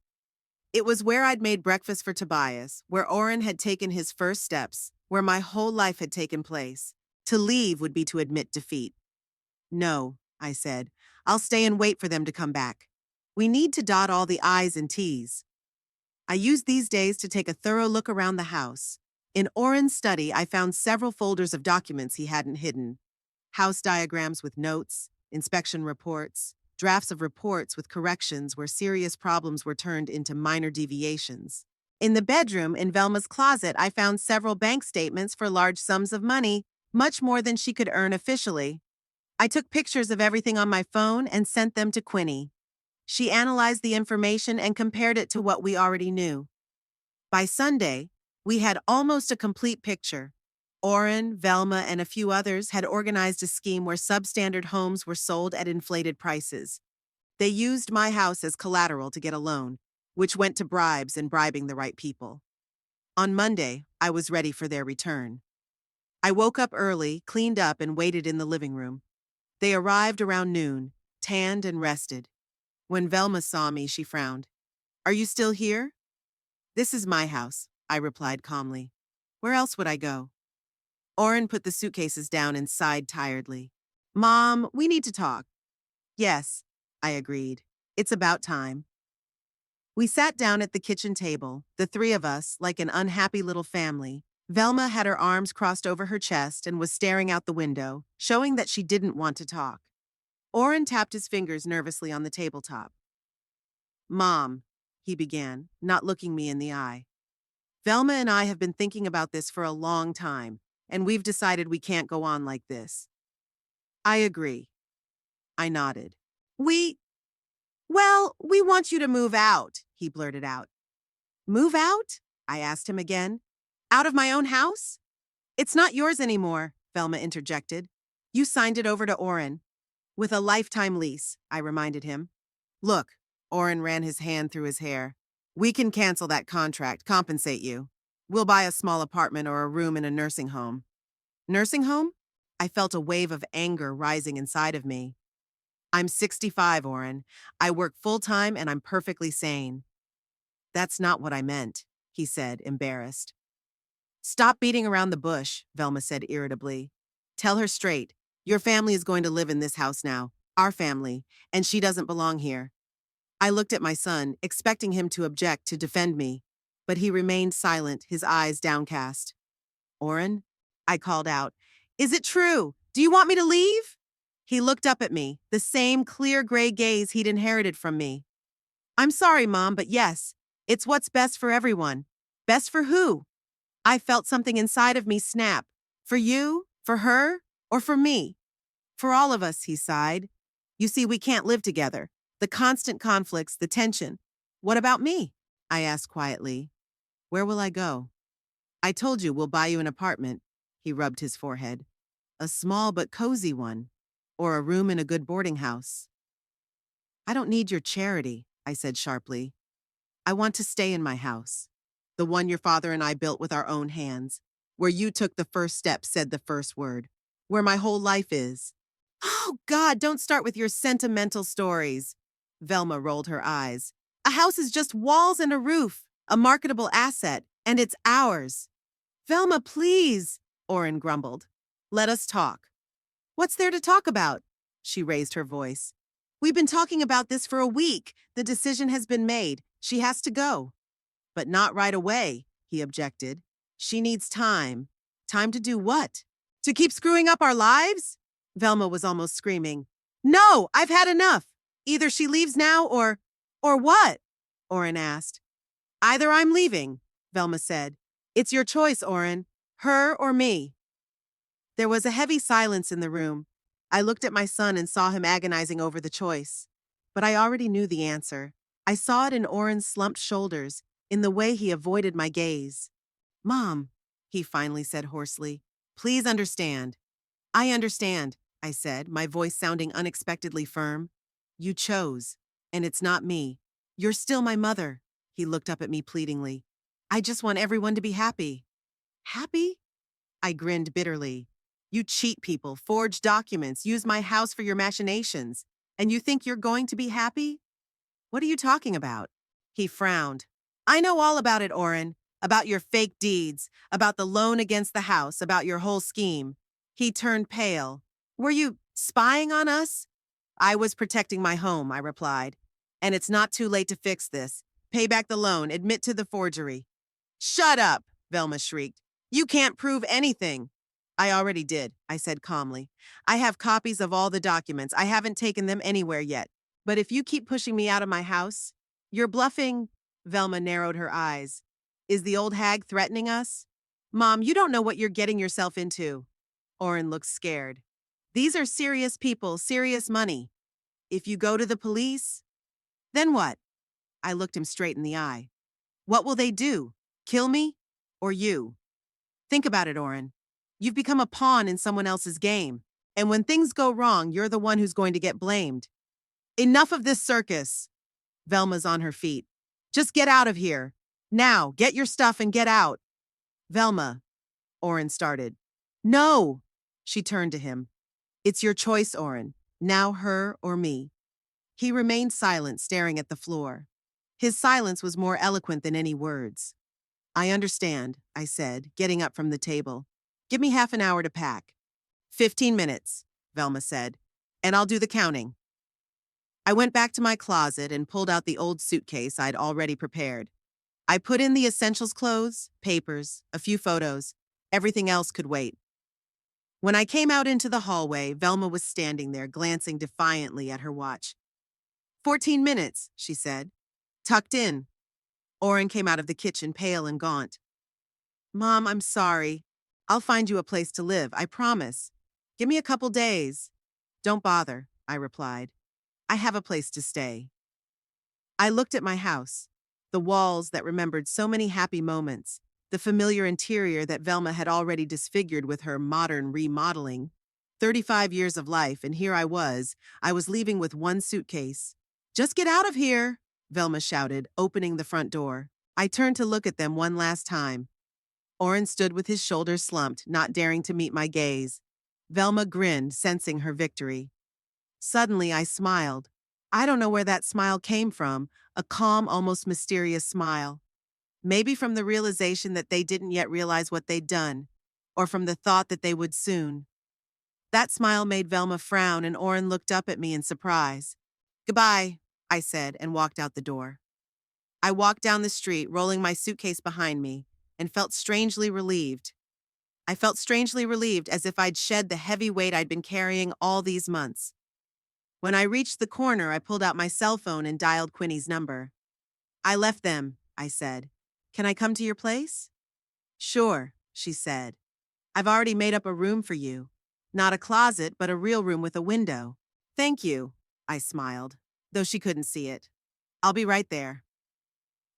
It was where I'd made breakfast for Tobias, where Orrin had taken his first steps, where my whole life had taken place. To leave would be to admit defeat. No, I said. I'll stay and wait for them to come back. We need to dot all the I's and T's. I used these days to take a thorough look around the house. In Orrin's study, I found several folders of documents he hadn't hidden. House diagrams with notes, inspection reports, drafts of reports with corrections where serious problems were turned into minor deviations. In the bedroom, in Velma's closet, I found several bank statements for large sums of money, much more than she could earn officially. I took pictures of everything on my phone and sent them to Quinny. She analyzed the information and compared it to what we already knew. By Sunday, we had almost a complete picture. Orrin, Velma, and a few others had organized a scheme where substandard homes were sold at inflated prices. They used my house as collateral to get a loan, which went to bribes and bribing the right people. On Monday, I was ready for their return. I woke up early, cleaned up, and waited in the living room. They arrived around noon, tanned and rested. When Velma saw me, she frowned. Are you still here? This is my house, I replied calmly. Where else would I go? Orrin put the suitcases down and sighed tiredly. Mom, we need to talk. Yes, I agreed. It's about time. We sat down at the kitchen table, the three of us, like an unhappy little family. Velma had her arms crossed over her chest and was staring out the window, showing that she didn't want to talk. Orrin tapped his fingers nervously on the tabletop. Mom, he began, not looking me in the eye. Velma and I have been thinking about this for a long time, and we've decided we can't go on like this. I agree. I nodded. Well, we want you to move out, he blurted out. Move out? I asked him again. Out of my own house? It's not yours anymore, Velma interjected. You signed it over to Orrin. With a lifetime lease, I reminded him. Look, Orrin ran his hand through his hair. We can cancel that contract, compensate you. We'll buy a small apartment or a room in a nursing home. Nursing home? I felt a wave of anger rising inside of me. I'm 65, Oren. I work full-time and I'm perfectly sane. That's not what I meant, he said, embarrassed. Stop beating around the bush, Velma said irritably. Tell her straight. Your family is going to live in this house now, our family, and she doesn't belong here. I looked at my son, expecting him to object, to defend me, but he remained silent, his eyes downcast. Oren? I called out. Is it true? Do you want me to leave? He looked up at me, the same clear gray gaze he'd inherited from me. I'm sorry, Mom, but yes, it's what's best for everyone. Best for who? I felt something inside of me snap. For you? For her? Or for me? For all of us, he sighed. You see, we can't live together. The constant conflicts, the tension. What about me? I asked quietly. Where will I go? I told you we'll buy you an apartment. He rubbed his forehead. A small but cozy one. Or a room in a good boarding house. I don't need your charity, I said sharply. I want to stay in my house. The one your father and I built with our own hands. Where you took the first step, said the first word. Where my whole life is. Oh, God, don't start with your sentimental stories. Velma rolled her eyes. A house is just walls and a roof, a marketable asset, and it's ours. Velma, please, Oren grumbled. Let us talk. What's there to talk about? She raised her voice. We've been talking about this for a week. The decision has been made. She has to go. But not right away, he objected. She needs time. Time to do what? To keep screwing up our lives? Velma was almost screaming. No, I've had enough. Either she leaves now or what? Oren asked. Either I'm leaving, Velma said. It's your choice, Oren. Her or me. There was a heavy silence in the room. I looked at my son and saw him agonizing over the choice. But I already knew the answer. I saw it in Oren's slumped shoulders, in the way he avoided my gaze. Mom, he finally said hoarsely, please understand. I understand, I said, my voice sounding unexpectedly firm. You chose, and it's not me. You're still my mother. He looked up at me pleadingly. I just want everyone to be happy. Happy? I grinned bitterly. You cheat people, forge documents, use my house for your machinations, and you think you're going to be happy? What are you talking about? He frowned. I know all about it, Oren. About your fake deeds, about the loan against the house, about your whole scheme. He turned pale. Were you spying on us? I was protecting my home, I replied. And it's not too late to fix this. Pay back the loan, admit to the forgery. Shut up, Velma shrieked. You can't prove anything. I already did, I said calmly. I have copies of all the documents. I haven't taken them anywhere yet. But if you keep pushing me out of my house, you're bluffing. Velma narrowed her eyes. Is the old hag threatening us? Mom, you don't know what you're getting yourself into. Oren looked scared. These are serious people, serious money. If you go to the police, then what? I looked him straight in the eye. What will they do? Kill me? Or you? Think about it, Oren. You've become a pawn in someone else's game. And when things go wrong, you're the one who's going to get blamed. Enough of this circus. Velma's on her feet. Just get out of here. Now, get your stuff and get out. Velma, Oren started. No, she turned to him. It's your choice, Oren. Now her or me. He remained silent, staring at the floor. His silence was more eloquent than any words. I understand, I said, getting up from the table. Give me half an hour to pack. 15 minutes, Velma said, and I'll do the counting. I went back to my closet and pulled out the old suitcase I'd already prepared. I put in the essentials clothes, papers, a few photos. Everything else could wait. When I came out into the hallway, Velma was standing there, glancing defiantly at her watch. 14 minutes, she said. Tucked in. Oren came out of the kitchen, pale and gaunt. Mom, I'm sorry. I'll find you a place to live, I promise. Give me a couple days. Don't bother, I replied. I have a place to stay. I looked at my house, the walls that remembered so many happy moments, the familiar interior that Velma had already disfigured with her modern remodeling. 35 years of life, and here I was leaving with one suitcase. Just get out of here, Velma shouted, opening the front door. I turned to look at them one last time. Oren stood with his shoulders slumped, not daring to meet my gaze. Velma grinned, sensing her victory. Suddenly, I smiled. I don't know where that smile came from, a calm, almost mysterious smile. Maybe from the realization that they didn't yet realize what they'd done, or from the thought that they would soon. That smile made Velma frown, and Oren looked up at me in surprise. "Goodbye," I said, and walked out the door. I walked down the street, rolling my suitcase behind me, and felt strangely relieved. I felt strangely relieved, as if I'd shed the heavy weight I'd been carrying all these months. When I reached the corner, I pulled out my cell phone and dialed Quinny's number. "I left them," I said. "Can I come to your place?" "Sure," she said. "I've already made up a room for you. Not a closet, but a real room with a window." "Thank you," I smiled, though she couldn't see it. "I'll be right there."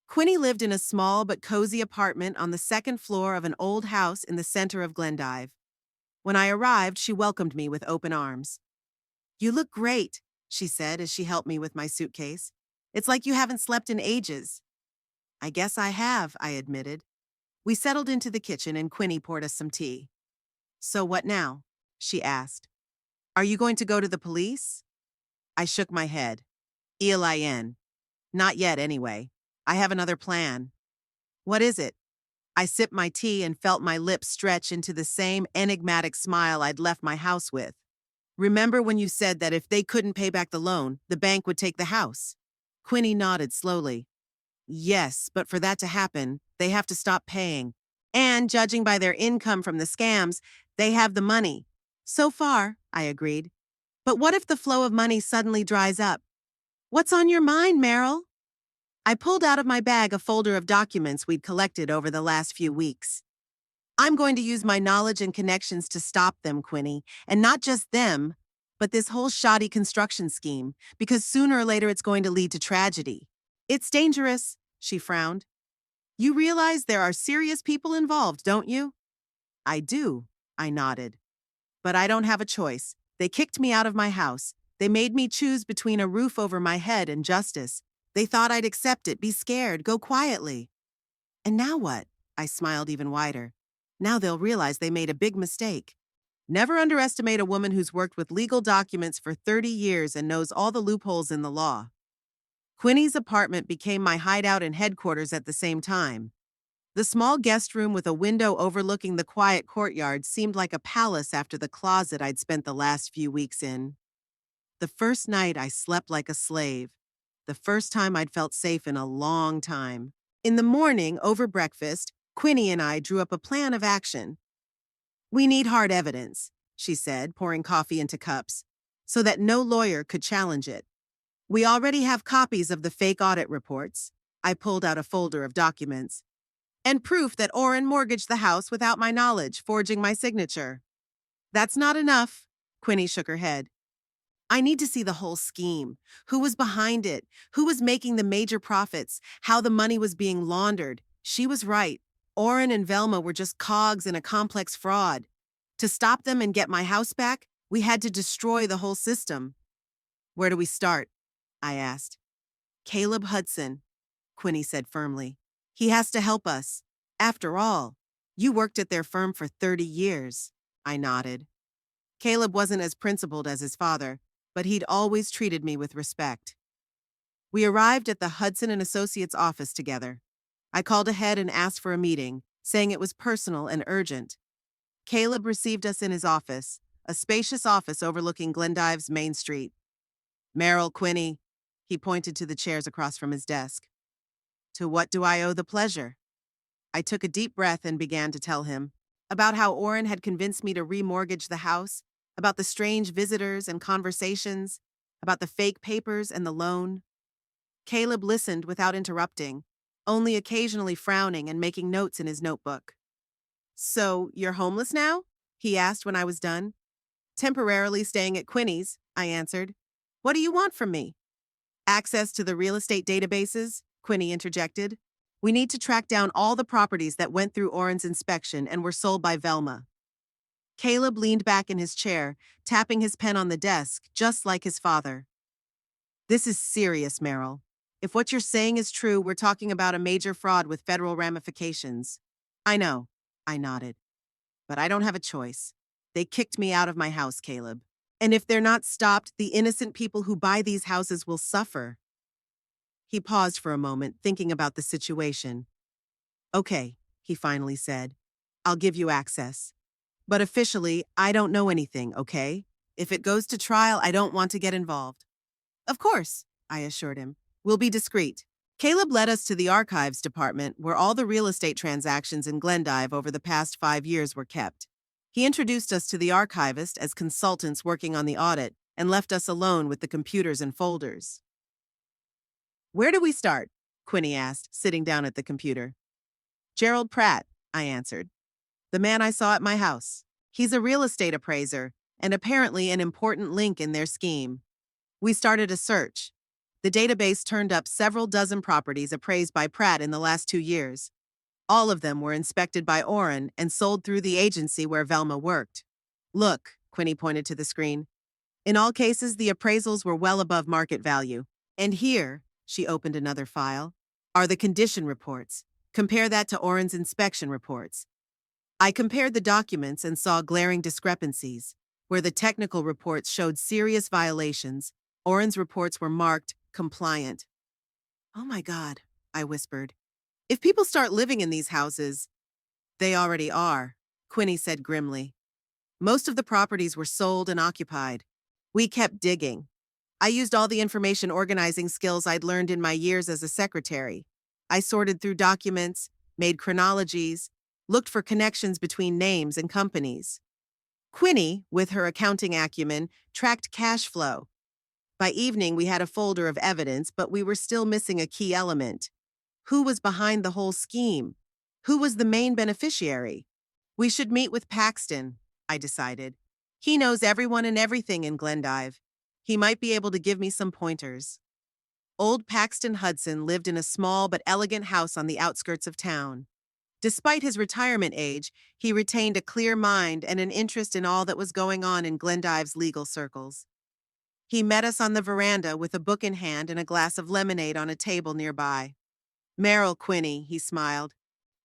Quinny lived in a small but cozy apartment on the second floor of an old house in the center of Glendive. When I arrived, she welcomed me with open arms. "You look great," she said as she helped me with my suitcase. "It's like you haven't slept in ages." "I guess I have," I admitted. We settled into the kitchen and Quinny poured us some tea. "So what now?" she asked. "Are you going to go to the police?" I shook my head. "ELIN. Not yet, anyway. I have another plan." "What is it?" I sipped my tea and felt my lips stretch into the same enigmatic smile I'd left my house with. "Remember when you said that if they couldn't pay back the loan, the bank would take the house?" Quinny nodded slowly. "Yes, but for that to happen, they have to stop paying. And judging by their income from the scams, they have the money." "So far," I agreed. "But what if the flow of money suddenly dries up?" "What's on your mind, Meryl?" I pulled out of my bag a folder of documents we'd collected over the last few weeks. "I'm going to use my knowledge and connections to stop them, Quinny, and not just them, but this whole shoddy construction scheme, because sooner or later it's going to lead to tragedy." "It's dangerous," she frowned. "You realize there are serious people involved, don't you?" "I do," I nodded. "But I don't have a choice. They kicked me out of my house. They made me choose between a roof over my head and justice. They thought I'd accept it, be scared, go quietly. And now what?" I smiled even wider. "Now they'll realize they made a big mistake." Never underestimate a woman who's worked with legal documents for 30 years and knows all the loopholes in the law. Quinny's apartment became my hideout and headquarters at the same time. The small guest room with a window overlooking the quiet courtyard seemed like a palace after the closet I'd spent the last few weeks in. The first night I slept like a slave. The first time I'd felt safe in a long time. In the morning, over breakfast, Quinny and I drew up a plan of action. "We need hard evidence," she said, pouring coffee into cups, "so that no lawyer could challenge it. We already have copies of the fake audit reports." I pulled out a folder of documents. "And proof that Oren mortgaged the house without my knowledge, forging my signature." "That's not enough," Quinny shook her head. "I need to see the whole scheme. Who was behind it? Who was making the major profits? How the money was being laundered?" She was right. Oren and Velma were just cogs in a complex fraud. To stop them and get my house back, we had to destroy the whole system. "Where do we start?" I asked. "Caleb Hudson," Quinny said firmly. "He has to help us. After all, you worked at their firm for 30 years. I nodded. Caleb wasn't as principled as his father, but he'd always treated me with respect. We arrived at the Hudson and Associates office together. I called ahead and asked for a meeting, saying it was personal and urgent. Caleb received us in his office, a spacious office overlooking Glendive's main street. "Meryl, Quinny," he pointed to the chairs across from his desk. "To what do I owe the pleasure?" I took a deep breath and began to tell him about how Oren had convinced me to remortgage the house, about the strange visitors and conversations, about the fake papers and the loan. Caleb listened without interrupting, only occasionally frowning and making notes in his notebook. "So, you're homeless now?" he asked when I was done. "Temporarily staying at Quinny's," I answered. "What do you want from me?" "Access to the real estate databases," Quinny interjected. "We need to track down all the properties that went through Oren's inspection and were sold by Velma." Caleb leaned back in his chair, tapping his pen on the desk, just like his father. "This is serious, Meryl. If what you're saying is true, we're talking about a major fraud with federal ramifications." "I know. I nodded. But I don't have a choice. They kicked me out of my house, Caleb. And if they're not stopped, the innocent people who buy these houses will suffer. He paused for a moment, thinking about the situation. Okay, he finally said. I'll give you access. But officially, I don't know anything, okay? If it goes to trial, I don't want to get involved. Of course, I assured him. We'll be discreet. Caleb led us to the archives department, where all the real estate transactions in Glendive over the past 5 years were kept. He introduced us to the archivist as consultants working on the audit and left us alone with the computers and folders. Where do we start? Quinny asked, sitting down at the computer. Gerald Pratt, I answered. The man I saw at my house. He's a real estate appraiser, and apparently an important link in their scheme. We started a search. The database turned up several dozen properties appraised by Pratt in the last 2 years. All of them were inspected by Oren and sold through the agency where Velma worked. Look, Quinny pointed to the screen. In all cases, the appraisals were well above market value. And here, she opened another file, are the condition reports. Compare that to Oren's inspection reports. I compared the documents and saw glaring discrepancies. Where the technical reports showed serious violations, Oren's reports were marked compliant. Oh my God, I whispered. If people start living in these houses, they already are, Quinny said grimly. Most of the properties were sold and occupied. We kept digging. I used all the information organizing skills I'd learned in my years as a secretary. I sorted through documents, made chronologies, looked for connections between names and companies. Quinny, with her accounting acumen, tracked cash flow. By evening, we had a folder of evidence, but we were still missing a key element. Who was behind the whole scheme? Who was the main beneficiary? We should meet with Paxton, I decided. He knows everyone and everything in Glendive. He might be able to give me some pointers. Old Paxton Hudson lived in a small but elegant house on the outskirts of town. Despite his retirement age, he retained a clear mind and an interest in all that was going on in Glendive's legal circles. He met us on the veranda with a book in hand and a glass of lemonade on a table nearby. Merrill Quinny, he smiled.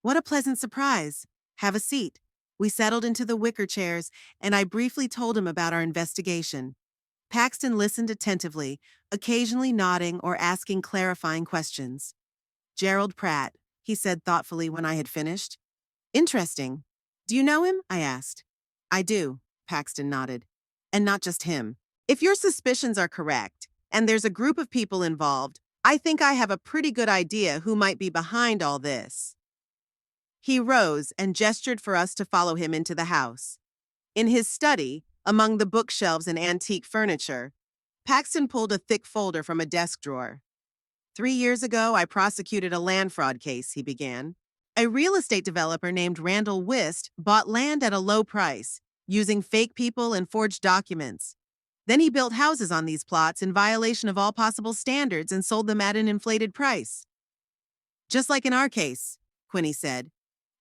What a pleasant surprise. Have a seat. We settled into the wicker chairs, and I briefly told him about our investigation. Paxton listened attentively, occasionally nodding or asking clarifying questions. Gerald Pratt, he said thoughtfully when I had finished. Interesting. Do you know him? I asked. I do, Paxton nodded. And not just him. If your suspicions are correct, and there's a group of people involved, I think I have a pretty good idea who might be behind all this. He rose and gestured for us to follow him into the house. In his study, among the bookshelves and antique furniture, Paxton pulled a thick folder from a desk drawer. 3 years ago, I prosecuted a land fraud case, he began. A real estate developer named Randall Wist bought land at a low price, using fake people and forged documents. Then he built houses on these plots in violation of all possible standards and sold them at an inflated price. Just like in our case, Quinny said.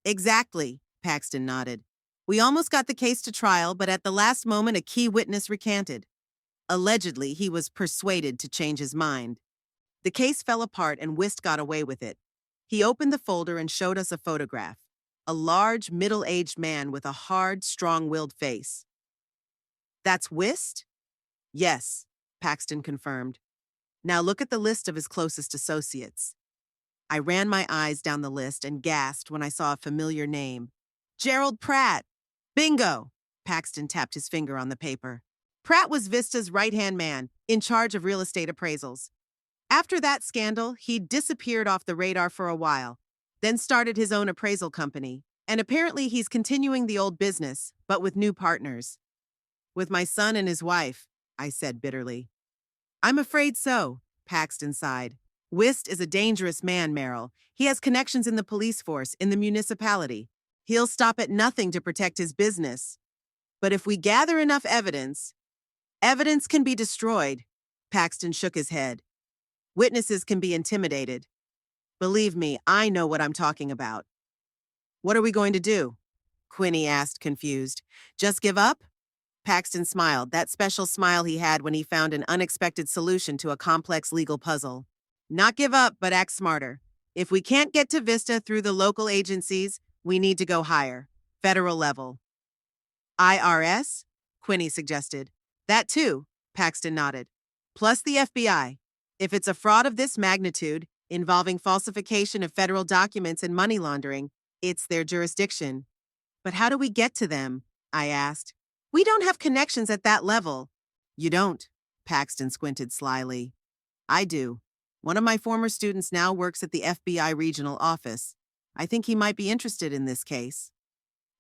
Exactly, Paxton nodded. We almost got the case to trial, but at the last moment a key witness recanted. Allegedly, he was persuaded to change his mind. The case fell apart and Wist got away with it. He opened the folder and showed us a photograph. A large, middle-aged man with a hard, strong-willed face. That's Wist? Yes, Paxton confirmed. Now look at the list of his closest associates. I ran my eyes down the list and gasped when I saw a familiar name. Gerald Pratt! Bingo! Paxton tapped his finger on the paper. Pratt was Vista's right-hand man, in charge of real estate appraisals. After that scandal, he disappeared off the radar for a while, then started his own appraisal company, and apparently he's continuing the old business, but with new partners. With my son and his wife, I said bitterly. I'm afraid so, Paxton sighed. Wist is a dangerous man, Merrill. He has connections in the police force, in the municipality. He'll stop at nothing to protect his business. But if we gather enough evidence can be destroyed. Paxton shook his head. Witnesses can be intimidated. Believe me, I know what I'm talking about. What are we going to do? Quinny asked, confused. Just give up? Paxton smiled, that special smile he had when he found an unexpected solution to a complex legal puzzle. Not give up, but act smarter. If we can't get to Vista through the local agencies, we need to go higher. Federal level. IRS? Quinny suggested. That too, Paxton nodded. Plus the FBI. If it's a fraud of this magnitude, involving falsification of federal documents and money laundering, it's their jurisdiction. But how do we get to them? I asked. We don't have connections at that level. You don't, Paxton squinted slyly. I do. One of my former students now works at the FBI regional office. I think he might be interested in this case.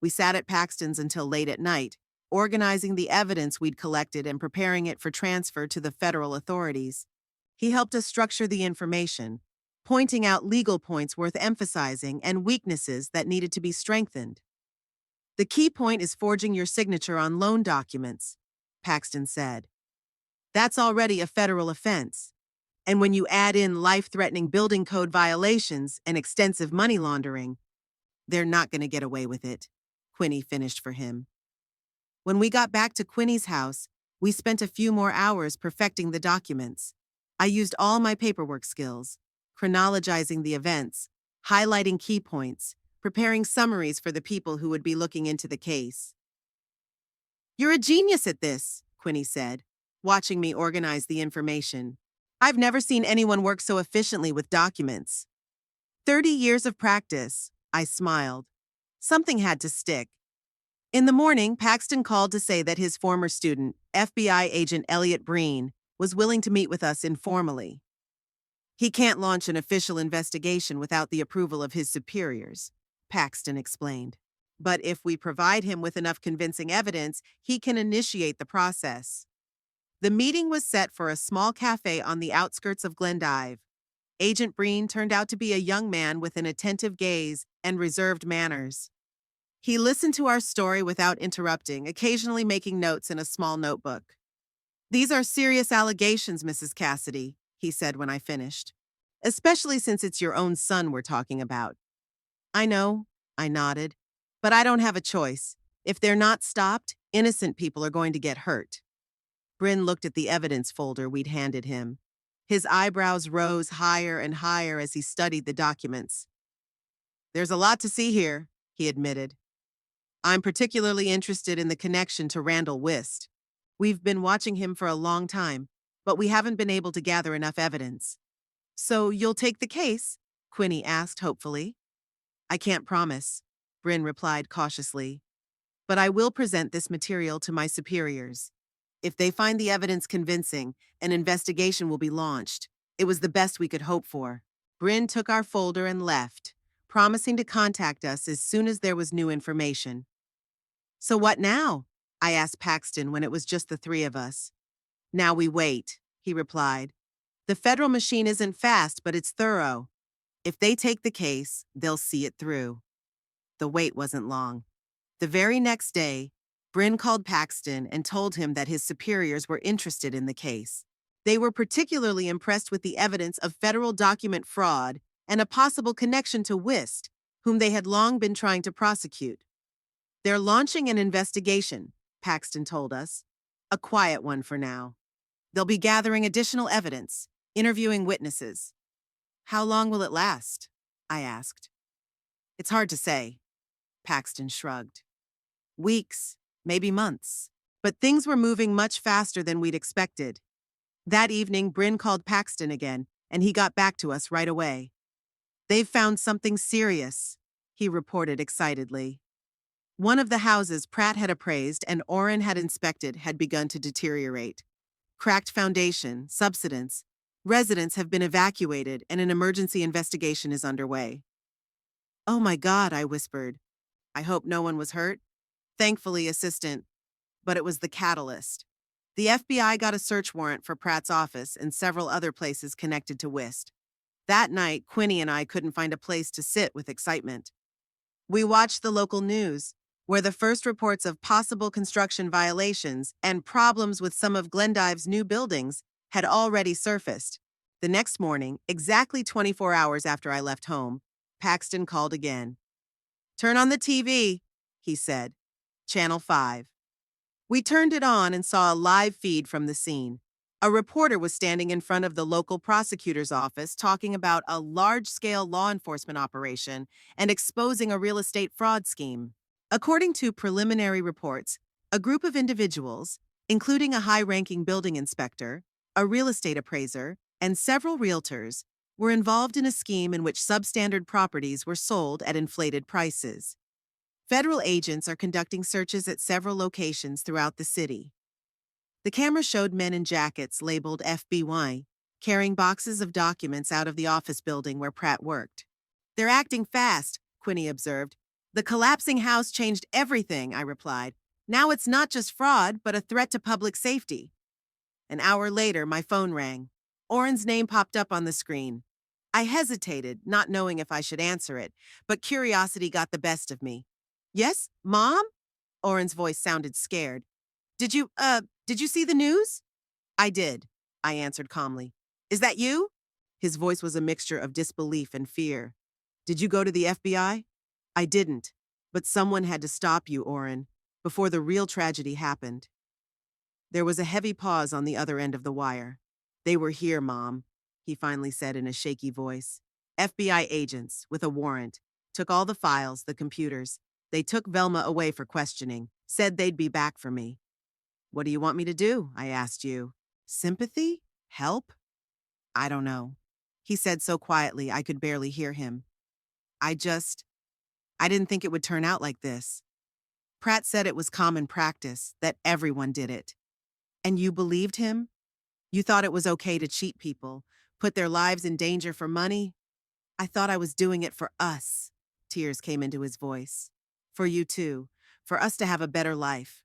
We sat at Paxton's until late at night, organizing the evidence we'd collected and preparing it for transfer to the federal authorities. He helped us structure the information, pointing out legal points worth emphasizing and weaknesses that needed to be strengthened. The key point is forging your signature on loan documents, Paxton said. That's already a federal offense. And when you add in life-threatening building code violations and extensive money laundering, they're not going to get away with it, Quinny finished for him. When we got back to Quinny's house, we spent a few more hours perfecting the documents. I used all my paperwork skills, chronologizing the events, highlighting key points, preparing summaries for the people who would be looking into the case. You're a genius at this, Quinny said, watching me organize the information. I've never seen anyone work so efficiently with documents. 30 years of practice, I smiled. Something had to stick. In the morning, Paxton called to say that his former student, FBI agent Elliot Breen, was willing to meet with us informally. He can't launch an official investigation without the approval of his superiors, Paxton explained. But if we provide him with enough convincing evidence, he can initiate the process. The meeting was set for a small cafe on the outskirts of Glendive. Agent Breen turned out to be a young man with an attentive gaze and reserved manners. He listened to our story without interrupting, occasionally making notes in a small notebook. These are serious allegations, Mrs. Cassidy, he said when I finished. Especially since it's your own son we're talking about. I know, I nodded. But I don't have a choice. If they're not stopped, innocent people are going to get hurt. Bryn looked at the evidence folder we'd handed him. His eyebrows rose higher and higher as he studied the documents. There's a lot to see here, he admitted. I'm particularly interested in the connection to Randall Wist. We've been watching him for a long time, but we haven't been able to gather enough evidence. So you'll take the case? Quinny asked hopefully. I can't promise, Bryn replied cautiously. But I will present this material to my superiors. If they find the evidence convincing, an investigation will be launched. It was the best we could hope for. Bryn took our folder and left, promising to contact us as soon as there was new information. So what now? I asked Paxton when it was just the three of us. Now we wait, he replied. The federal machine isn't fast, but it's thorough. If they take the case, they'll see it through. The wait wasn't long. The very next day, Bryn called Paxton and told him that his superiors were interested in the case. They were particularly impressed with the evidence of federal document fraud and a possible connection to Wist, whom they had long been trying to prosecute. They're launching an investigation, Paxton told us. A quiet one for now. They'll be gathering additional evidence, interviewing witnesses. How long will it last? I asked. It's hard to say, Paxton shrugged. Weeks, maybe months. But things were moving much faster than we'd expected. That evening, Bryn called Paxton again, and he got back to us right away. They've found something serious, he reported excitedly. One of the houses Pratt had appraised and Orrin had inspected had begun to deteriorate. Cracked foundation, subsidence. Residents have been evacuated and an emergency investigation is underway. Oh my God, I whispered. I hope no one was hurt. Thankfully, but it was the catalyst. The FBI got a search warrant for Pratt's office and several other places connected to Wist. That night, Quinny and I couldn't find a place to sit with excitement. We watched the local news, where the first reports of possible construction violations and problems with some of Glendive's new buildings had already surfaced. The next morning, exactly 24 hours after I left home, Paxton called again. Turn on the TV, he said. Channel 5. We turned it on and saw a live feed from the scene. A reporter was standing in front of the local prosecutor's office talking about a large-scale law enforcement operation and exposing a real estate fraud scheme. According to preliminary reports, a group of individuals, including a high-ranking building inspector, a real estate appraiser, and several realtors, were involved in a scheme in which substandard properties were sold at inflated prices. Federal agents are conducting searches at several locations throughout the city. The camera showed men in jackets labeled FBI, carrying boxes of documents out of the office building where Pratt worked. "They're acting fast," Quinny observed. "The collapsing house changed everything," I replied. "Now it's not just fraud, but a threat to public safety." An hour later, my phone rang. Oren's name popped up on the screen. I hesitated, not knowing if I should answer it, but curiosity got the best of me. "Yes, Mom?" Oren's voice sounded scared. Did you see the news?" "I did," I answered calmly. "Is that you?" His voice was a mixture of disbelief and fear. "Did you go to the FBI?" "I didn't, but someone had to stop you, Oren, before the real tragedy happened." There was a heavy pause on the other end of the wire. "They were here, Mom," he finally said in a shaky voice. "FBI agents, with a warrant, took all the files, the computers. They took Velma away for questioning, said they'd be back for me." "What do you want me to do?" I asked you. "Sympathy? Help? I don't know," he said so quietly I could barely hear him. I didn't think it would turn out like this. Pratt said it was common practice, that everyone did it. And you believed him? You thought it was okay to cheat people, put their lives in danger for money? I thought I was doing it for us." Tears came into his voice. "For you too, for us to have a better life."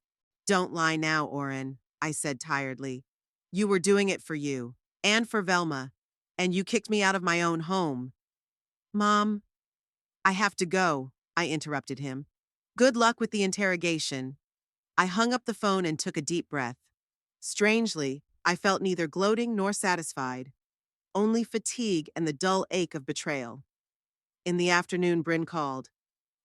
"Don't lie now, Oren," I said tiredly. "You were doing it for you, and for Velma, and you kicked me out of my own home." "Mom, I have to go," I interrupted him. "Good luck with the interrogation." I hung up the phone and took a deep breath. Strangely, I felt neither gloating nor satisfied, only fatigue and the dull ache of betrayal. In the afternoon, Bryn called.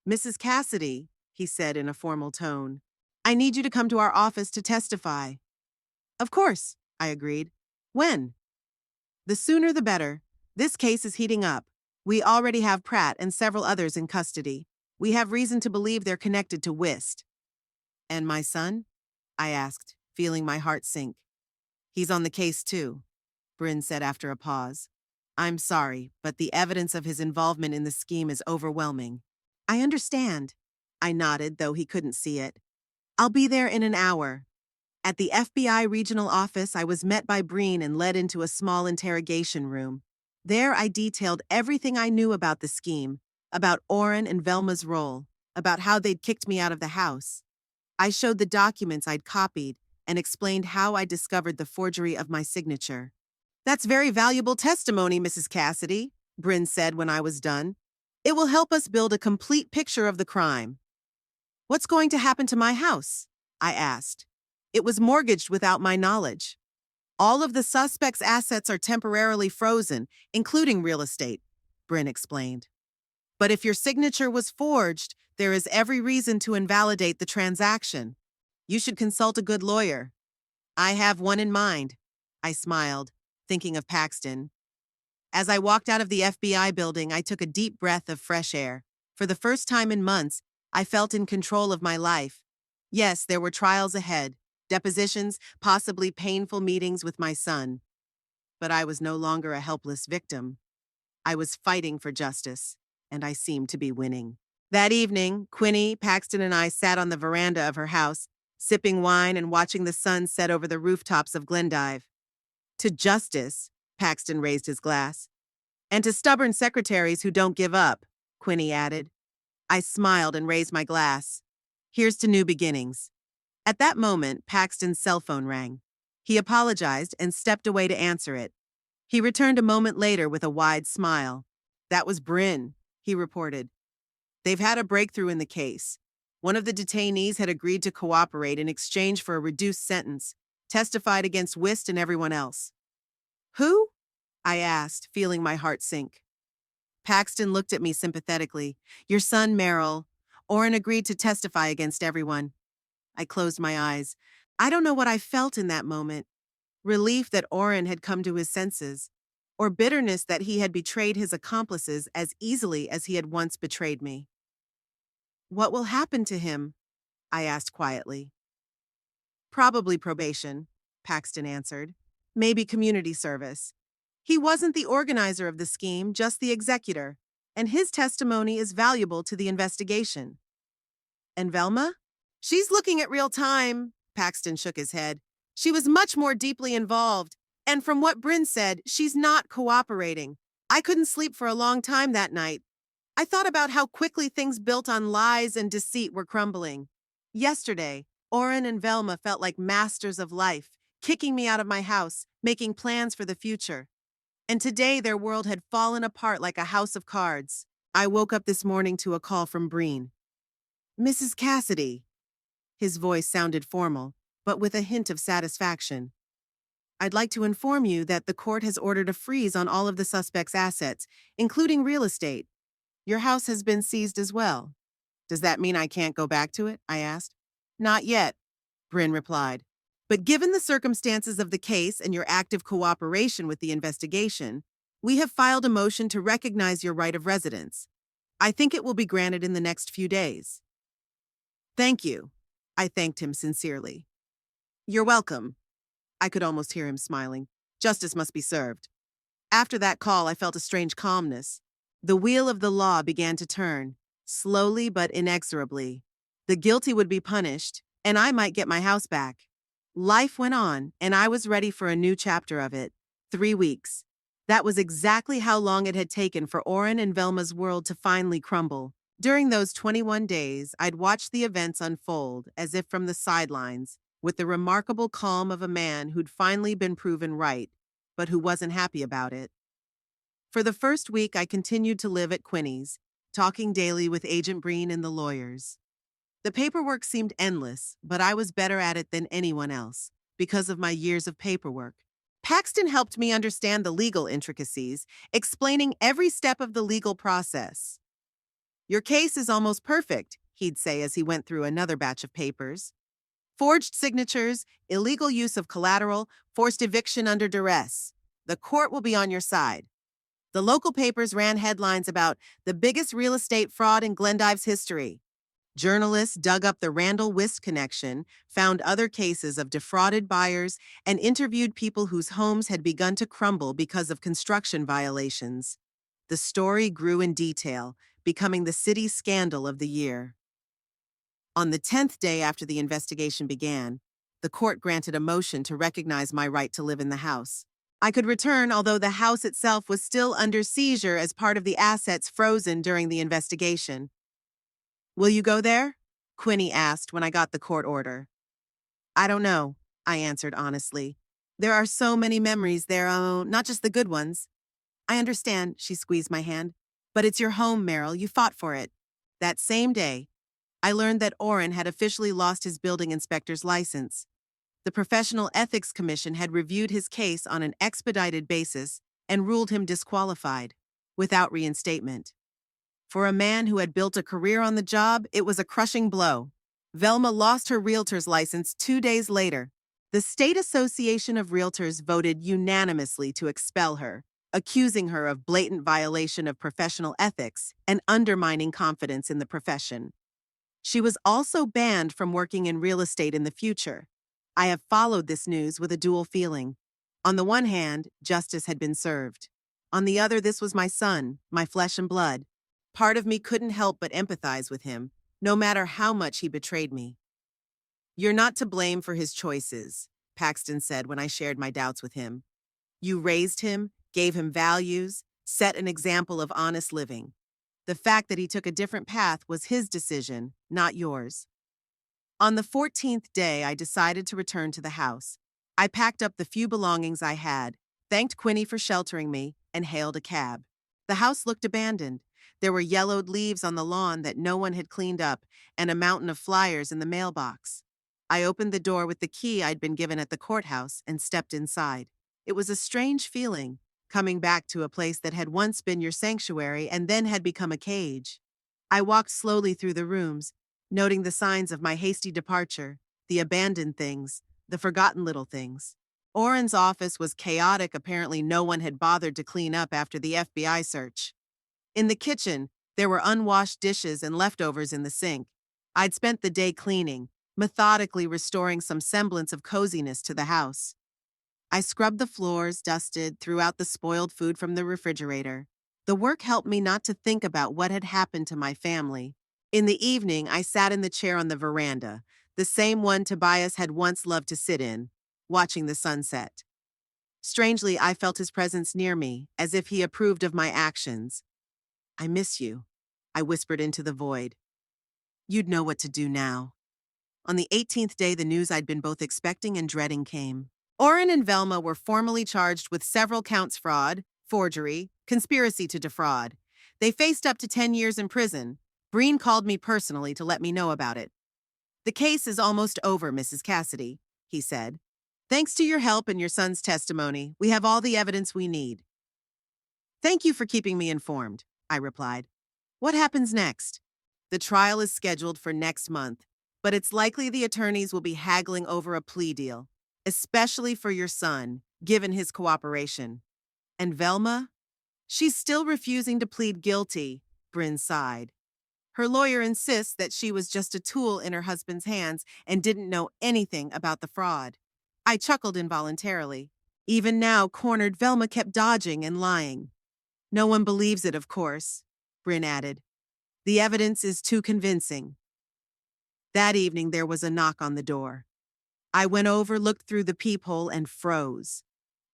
"Mrs. Cassidy," he said in a formal tone, "I need you to come to our office to testify." "Of course," I agreed. "When?" "The sooner the better. This case is heating up. We already have Pratt and several others in custody. We have reason to believe they're connected to Whist." "And my son?" I asked, feeling my heart sink. "He's on the case too," Bryn said after a pause. "I'm sorry, but the evidence of his involvement in the scheme is overwhelming." "I understand." I nodded, though he couldn't see it. "I'll be there in an hour." At the FBI regional office, I was met by Breen and led into a small interrogation room. There, I detailed everything I knew about the scheme, about Oren and Velma's role, about how they'd kicked me out of the house. I showed the documents I'd copied and explained how I discovered the forgery of my signature. "That's very valuable testimony, Mrs. Cassidy," Bryn said when I was done. "It will help us build a complete picture of the crime." "What's going to happen to my house?" I asked. "It was mortgaged without my knowledge." "All of the suspect's assets are temporarily frozen, including real estate," Bryn explained. "But if your signature was forged, there is every reason to invalidate the transaction. You should consult a good lawyer." "I have one in mind," I smiled, thinking of Paxton. As I walked out of the FBI building, I took a deep breath of fresh air. For the first time in months, I felt in control of my life. Yes, there were trials ahead, depositions, possibly painful meetings with my son. But I was no longer a helpless victim. I was fighting for justice, and I seemed to be winning. That evening, Quinny, Paxton, and I sat on the veranda of her house, sipping wine and watching the sun set over the rooftops of Glendive. "To justice," Paxton raised his glass. "And to stubborn secretaries who don't give up," Quinny added. I smiled and raised my glass. "Here's to new beginnings." At that moment, Paxton's cell phone rang. He apologized and stepped away to answer it. He returned a moment later with a wide smile. "That was Bryn," he reported. "They've had a breakthrough in the case. One of the detainees had agreed to cooperate in exchange for a reduced sentence, testified against Whist and everyone else." "Who?" I asked, feeling my heart sink. Paxton looked at me sympathetically. "Your son, Merrill. Oren agreed to testify against everyone." I closed my eyes. I don't know what I felt in that moment. Relief that Oren had come to his senses, or bitterness that he had betrayed his accomplices as easily as he had once betrayed me. What will happen to him? I asked quietly. Probably probation, Paxton answered. Maybe community service. He wasn't the organizer of the scheme, just the executor, and his testimony is valuable to the investigation. And Velma? She's looking at real time, Paxton shook his head. She was much more deeply involved, and from what Bryn said, she's not cooperating. I couldn't sleep for a long time that night. I thought about how quickly things built on lies and deceit were crumbling. Yesterday, Oren and Velma felt like masters of life, kicking me out of my house, making plans for the future. And today their world had fallen apart like a house of cards. I woke up this morning to a call from Breen. Mrs. Cassidy. His voice sounded formal, but with a hint of satisfaction. I'd like to inform you that the court has ordered a freeze on all of the suspect's assets, including real estate. Your house has been seized as well. Does that mean I can't go back to it? I asked. Not yet, Bryn replied. But given the circumstances of the case and your active cooperation with the investigation, we have filed a motion to recognize your right of residence. I think it will be granted in the next few days. Thank you. I thanked him sincerely. You're welcome. I could almost hear him smiling. Justice must be served. After that call, I felt a strange calmness. The wheel of the law began to turn, slowly but inexorably. The guilty would be punished, and I might get my house back. Life went on, and I was ready for a new chapter of it. 3 weeks. That was exactly how long it had taken for Oren and Velma's world to finally crumble. During those 21 days, I'd watched the events unfold, as if from the sidelines, with the remarkable calm of a man who'd finally been proven right, but who wasn't happy about it. For the first week, I continued to live at Quinny's, talking daily with Agent Breen and the lawyers. The paperwork seemed endless, but I was better at it than anyone else, because of my years of paperwork. Paxton helped me understand the legal intricacies, explaining every step of the legal process. Your case is almost perfect, he'd say as he went through another batch of papers. Forged signatures, illegal use of collateral, forced eviction under duress. The court will be on your side. The local papers ran headlines about the biggest real estate fraud in Glendive's history. Journalists dug up the Randall Wist connection, found other cases of defrauded buyers, and interviewed people whose homes had begun to crumble because of construction violations. The story grew in detail, becoming the city's scandal of the year. On the 10th day after the investigation began, the court granted a motion to recognize my right to live in the house. I could return, although the house itself was still under seizure as part of the assets frozen during the investigation. Will you go there? Quinny asked when I got the court order. I don't know, I answered honestly. There are so many memories there, not just the good ones. I understand, she squeezed my hand. But it's your home, Meryl. You fought for it. That same day, I learned that Oren had officially lost his building inspector's license. The Professional Ethics Commission had reviewed his case on an expedited basis and ruled him disqualified, without reinstatement. For a man who had built a career on the job, it was a crushing blow. Velma lost her realtor's license 2 days later. The State Association of Realtors voted unanimously to expel her, accusing her of blatant violation of professional ethics and undermining confidence in the profession. She was also banned from working in real estate in the future. I have followed this news with a dual feeling. On the one hand, justice had been served. On the other, this was my son, my flesh and blood. Part of me couldn't help but empathize with him, no matter how much he betrayed me. You're not to blame for his choices, Paxton said when I shared my doubts with him. You raised him, gave him values, set an example of honest living. The fact that he took a different path was his decision, not yours. On the 14th day, I decided to return to the house. I packed up the few belongings I had, thanked Quinny for sheltering me, and hailed a cab. The house looked abandoned. There were yellowed leaves on the lawn that no one had cleaned up, and a mountain of flyers in the mailbox. I opened the door with the key I'd been given at the courthouse and stepped inside. It was a strange feeling, coming back to a place that had once been your sanctuary and then had become a cage. I walked slowly through the rooms, noting the signs of my hasty departure, the abandoned things, the forgotten little things. Oren's office was chaotic. Apparently no one had bothered to clean up after the FBI search. In the kitchen, There were unwashed dishes and leftovers in the sink. I'd spent the day cleaning, methodically restoring some semblance of coziness to the house. I scrubbed the floors, dusted, threw out the spoiled food from the refrigerator. The work helped me not to think about what had happened to my family. In the evening, I sat in the chair on the veranda, the same one Tobias had once loved to sit in, watching the sunset. Strangely, I felt his presence near me, as if he approved of my actions. "I miss you," I whispered into the void. "You'd know what to do now." On the 18th day, the news I'd been both expecting and dreading came. Orrin and Velma were formally charged with several counts: fraud, forgery, conspiracy to defraud. They faced up to 10 years in prison. Breen called me personally to let me know about it. "The case is almost over, Mrs. Cassidy," he said. "Thanks to your help and your son's testimony, we have all the evidence we need." "Thank you for keeping me informed," I replied. "What happens next?" "The trial is scheduled for next month, but it's likely the attorneys will be haggling over a plea deal, especially for your son, given his cooperation." "And Velma?" "She's still refusing to plead guilty," Bryn sighed. "Her lawyer insists that she was just a tool in her husband's hands and didn't know anything about the fraud." I chuckled involuntarily. Even now, cornered, Velma kept dodging and lying. "No one believes it, of course," Bryn added. "The evidence is too convincing." That evening, there was a knock on the door. I went over, looked through the peephole, and froze.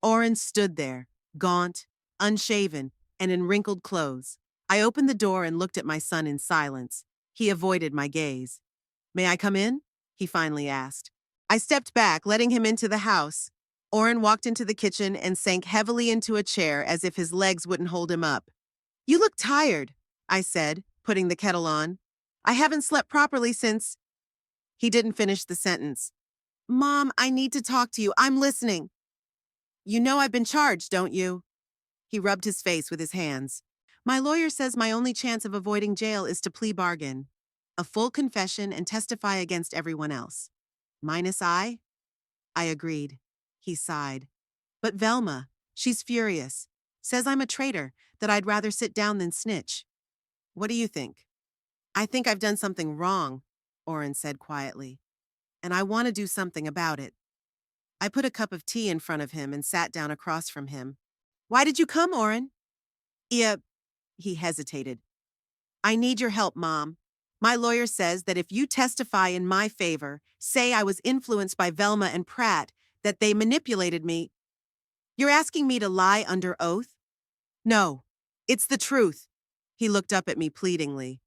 Orrin stood there, gaunt, unshaven, and in wrinkled clothes. I opened the door and looked at my son in silence. He avoided my gaze. "May I come in?" he finally asked. I stepped back, letting him into the house. Orrin walked into the kitchen and sank heavily into a chair as if his legs wouldn't hold him up. "You look tired," I said, putting the kettle on. "I haven't slept properly since—" He didn't finish the sentence. "Mom, I need to talk to you. I'm listening." "You know I've been charged, don't you?" He rubbed his face with his hands. "My lawyer says my only chance of avoiding jail is to plea bargain. A full confession and testify against everyone else. Minus I?" I agreed. He sighed. "But Velma, she's furious. Says I'm a traitor, that I'd rather sit down than snitch. What do you think?" "I think I've done something wrong," Orrin said quietly. "And I want to do something about it." I put a cup of tea in front of him and sat down across from him. "Why did you come, Orrin?" "Yeah," he hesitated. "I need your help, Mom. My lawyer says that if you testify in my favor, say I was influenced by Velma and Pratt, that they manipulated me—" "You're asking me to lie under oath?" "No, it's the truth." He looked up at me pleadingly.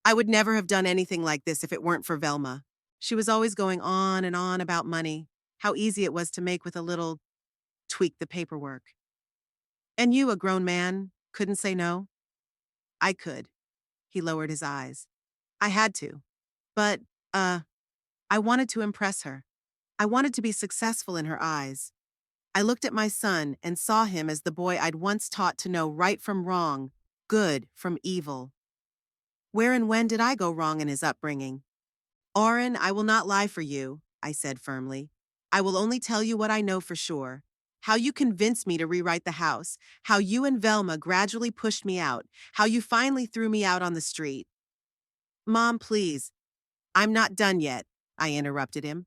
"I would never have done anything like this if it weren't for Velma. She was always going on and on about money, how easy it was to make with a little tweak the paperwork. And you, a grown man, couldn't say no?" "I could." He lowered his eyes. "I had to. But, I wanted to impress her. I wanted to be successful in her eyes. I looked at my son and saw him as the boy I'd once taught to know right from wrong, good from evil. Where and when did I go wrong in his upbringing?" "Orrin, I will not lie for you," I said firmly. "I will only tell you what I know for sure. How you convinced me to rewrite the house, how you and Velma gradually pushed me out, how you finally threw me out on the street." "Mom, please." "I'm not done yet," I interrupted him.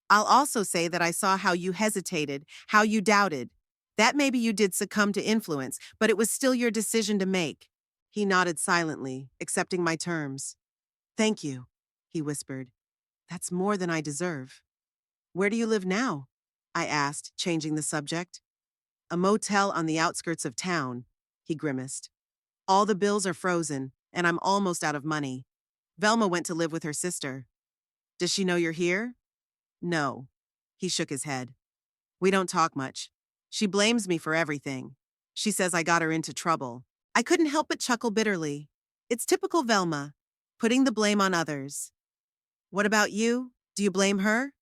"I'll also say that I saw how you hesitated, how you doubted. That maybe you did succumb to influence, but it was still your decision to make." He nodded silently, accepting my terms. "Thank you," he whispered. "That's more than I deserve." "Where do you live now?" I asked, changing the subject. "A motel on the outskirts of town," he grimaced. "All the bills are frozen, and I'm almost out of money. Velma went to live with her sister." "Does she know you're here?" "No." He shook his head. "We don't talk much. She blames me for everything. She says I got her into trouble." I couldn't help but chuckle bitterly. It's typical Velma, putting the blame on others. "What about you? Do you blame her?"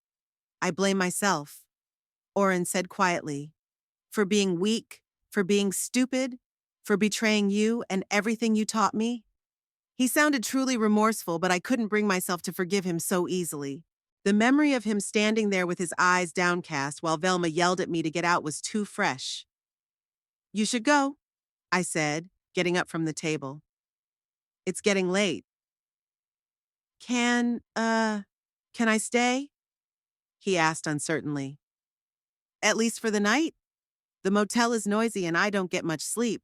"I blame myself," Orrin said quietly. "For being weak, for being stupid, for betraying you and everything you taught me." He sounded truly remorseful, but I couldn't bring myself to forgive him so easily. The memory of him standing there with his eyes downcast while Velma yelled at me to get out was too fresh. "You should go," I said, getting up from the table. It's getting late. Can I stay? He asked uncertainly. At least for the night? The motel is noisy and I don't get much sleep.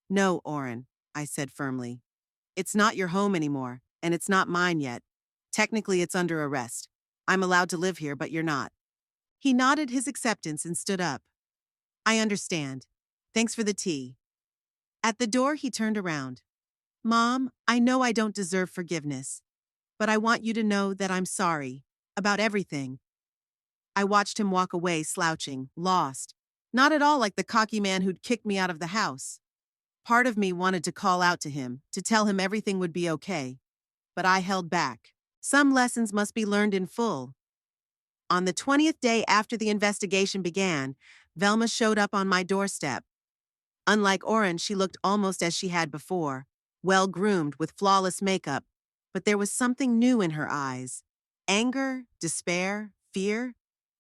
No, Oren, I said firmly. It's not your home anymore, and it's not mine yet. Technically, it's under arrest. I'm allowed to live here, but you're not. He nodded his acceptance and stood up. I understand. Thanks for the tea. At the door, he turned around. Mom, I know I don't deserve forgiveness, but I want you to know that I'm sorry. About everything. I watched him walk away, slouching, lost. Not at all like the cocky man who'd kicked me out of the house. Part of me wanted to call out to him, to tell him everything would be okay. But I held back. Some lessons must be learned in full. On the 20th day after the investigation began, Velma showed up on my doorstep. Unlike Oren, she looked almost as she had before, well-groomed with flawless makeup, but there was something new in her eyes. Anger, despair, fear.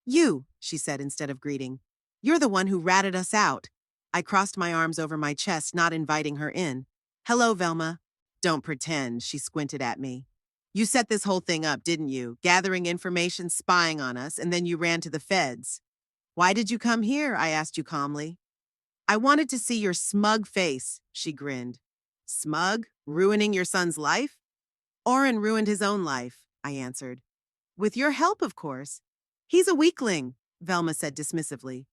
You, she said instead of greeting. You're the one who ratted us out. I crossed my arms over my chest, not inviting her in. Hello, Velma. Don't pretend, she squinted at me. You set this whole thing up, didn't you? Gathering information, spying on us, and then you ran to the feds. Why did you come here? I asked you calmly. I wanted to see your smug face, she grinned. Smug? Ruining your son's life? Oren ruined his own life, I answered. With your help, of course. He's a weakling, Velma said dismissively.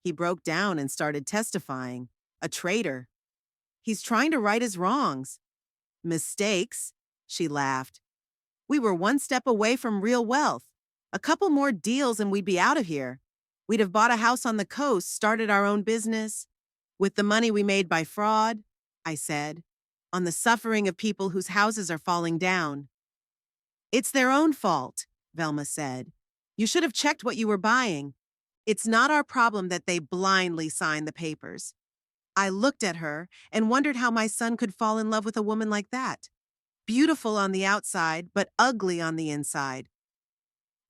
He broke down and started testifying. A traitor. He's trying to right his wrongs. Mistakes, she laughed. We were one step away from real wealth. A couple more deals and we'd be out of here. We'd have bought a house on the coast, started our own business. With the money we made by fraud, I said, on the suffering of people whose houses are falling down. It's their own fault, Velma said. You should have checked what you were buying. It's not our problem that they blindly signed the papers. I looked at her and wondered how my son could fall in love with a woman like that. Beautiful on the outside, but ugly on the inside.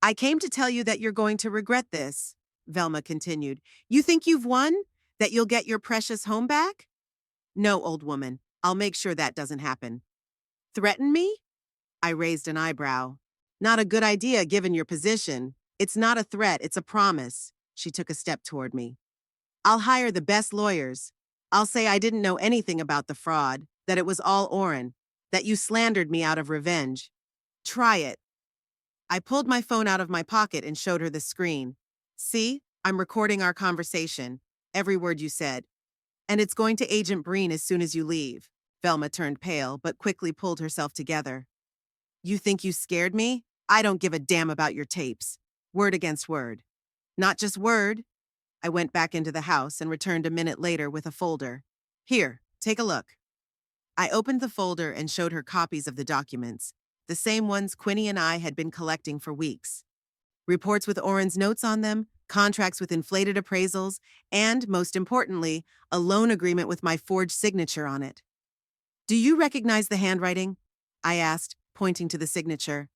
I came to tell you that you're going to regret this, Velma continued. You think you've won? That you'll get your precious home back? No, old woman. I'll make sure that doesn't happen. Threaten me? I raised an eyebrow. Not a good idea given your position. It's not a threat, it's a promise. She took a step toward me. I'll hire the best lawyers. I'll say I didn't know anything about the fraud, that it was all Oren, that you slandered me out of revenge. Try it. I pulled my phone out of my pocket and showed her the screen. See, I'm recording our conversation, every word you said. And it's going to Agent Breen as soon as you leave. Velma turned pale, but quickly pulled herself together. You think you scared me? I don't give a damn about your tapes. Word against word. Not just word. I went back into the house and returned a minute later with a folder. Here, take a look. I opened the folder and showed her copies of the documents, the same ones Quinny and I had been collecting for weeks. Reports with Oren's notes on them, contracts with inflated appraisals, and, most importantly, a loan agreement with my forged signature on it. Do you recognize the handwriting? I asked, pointing to the signature.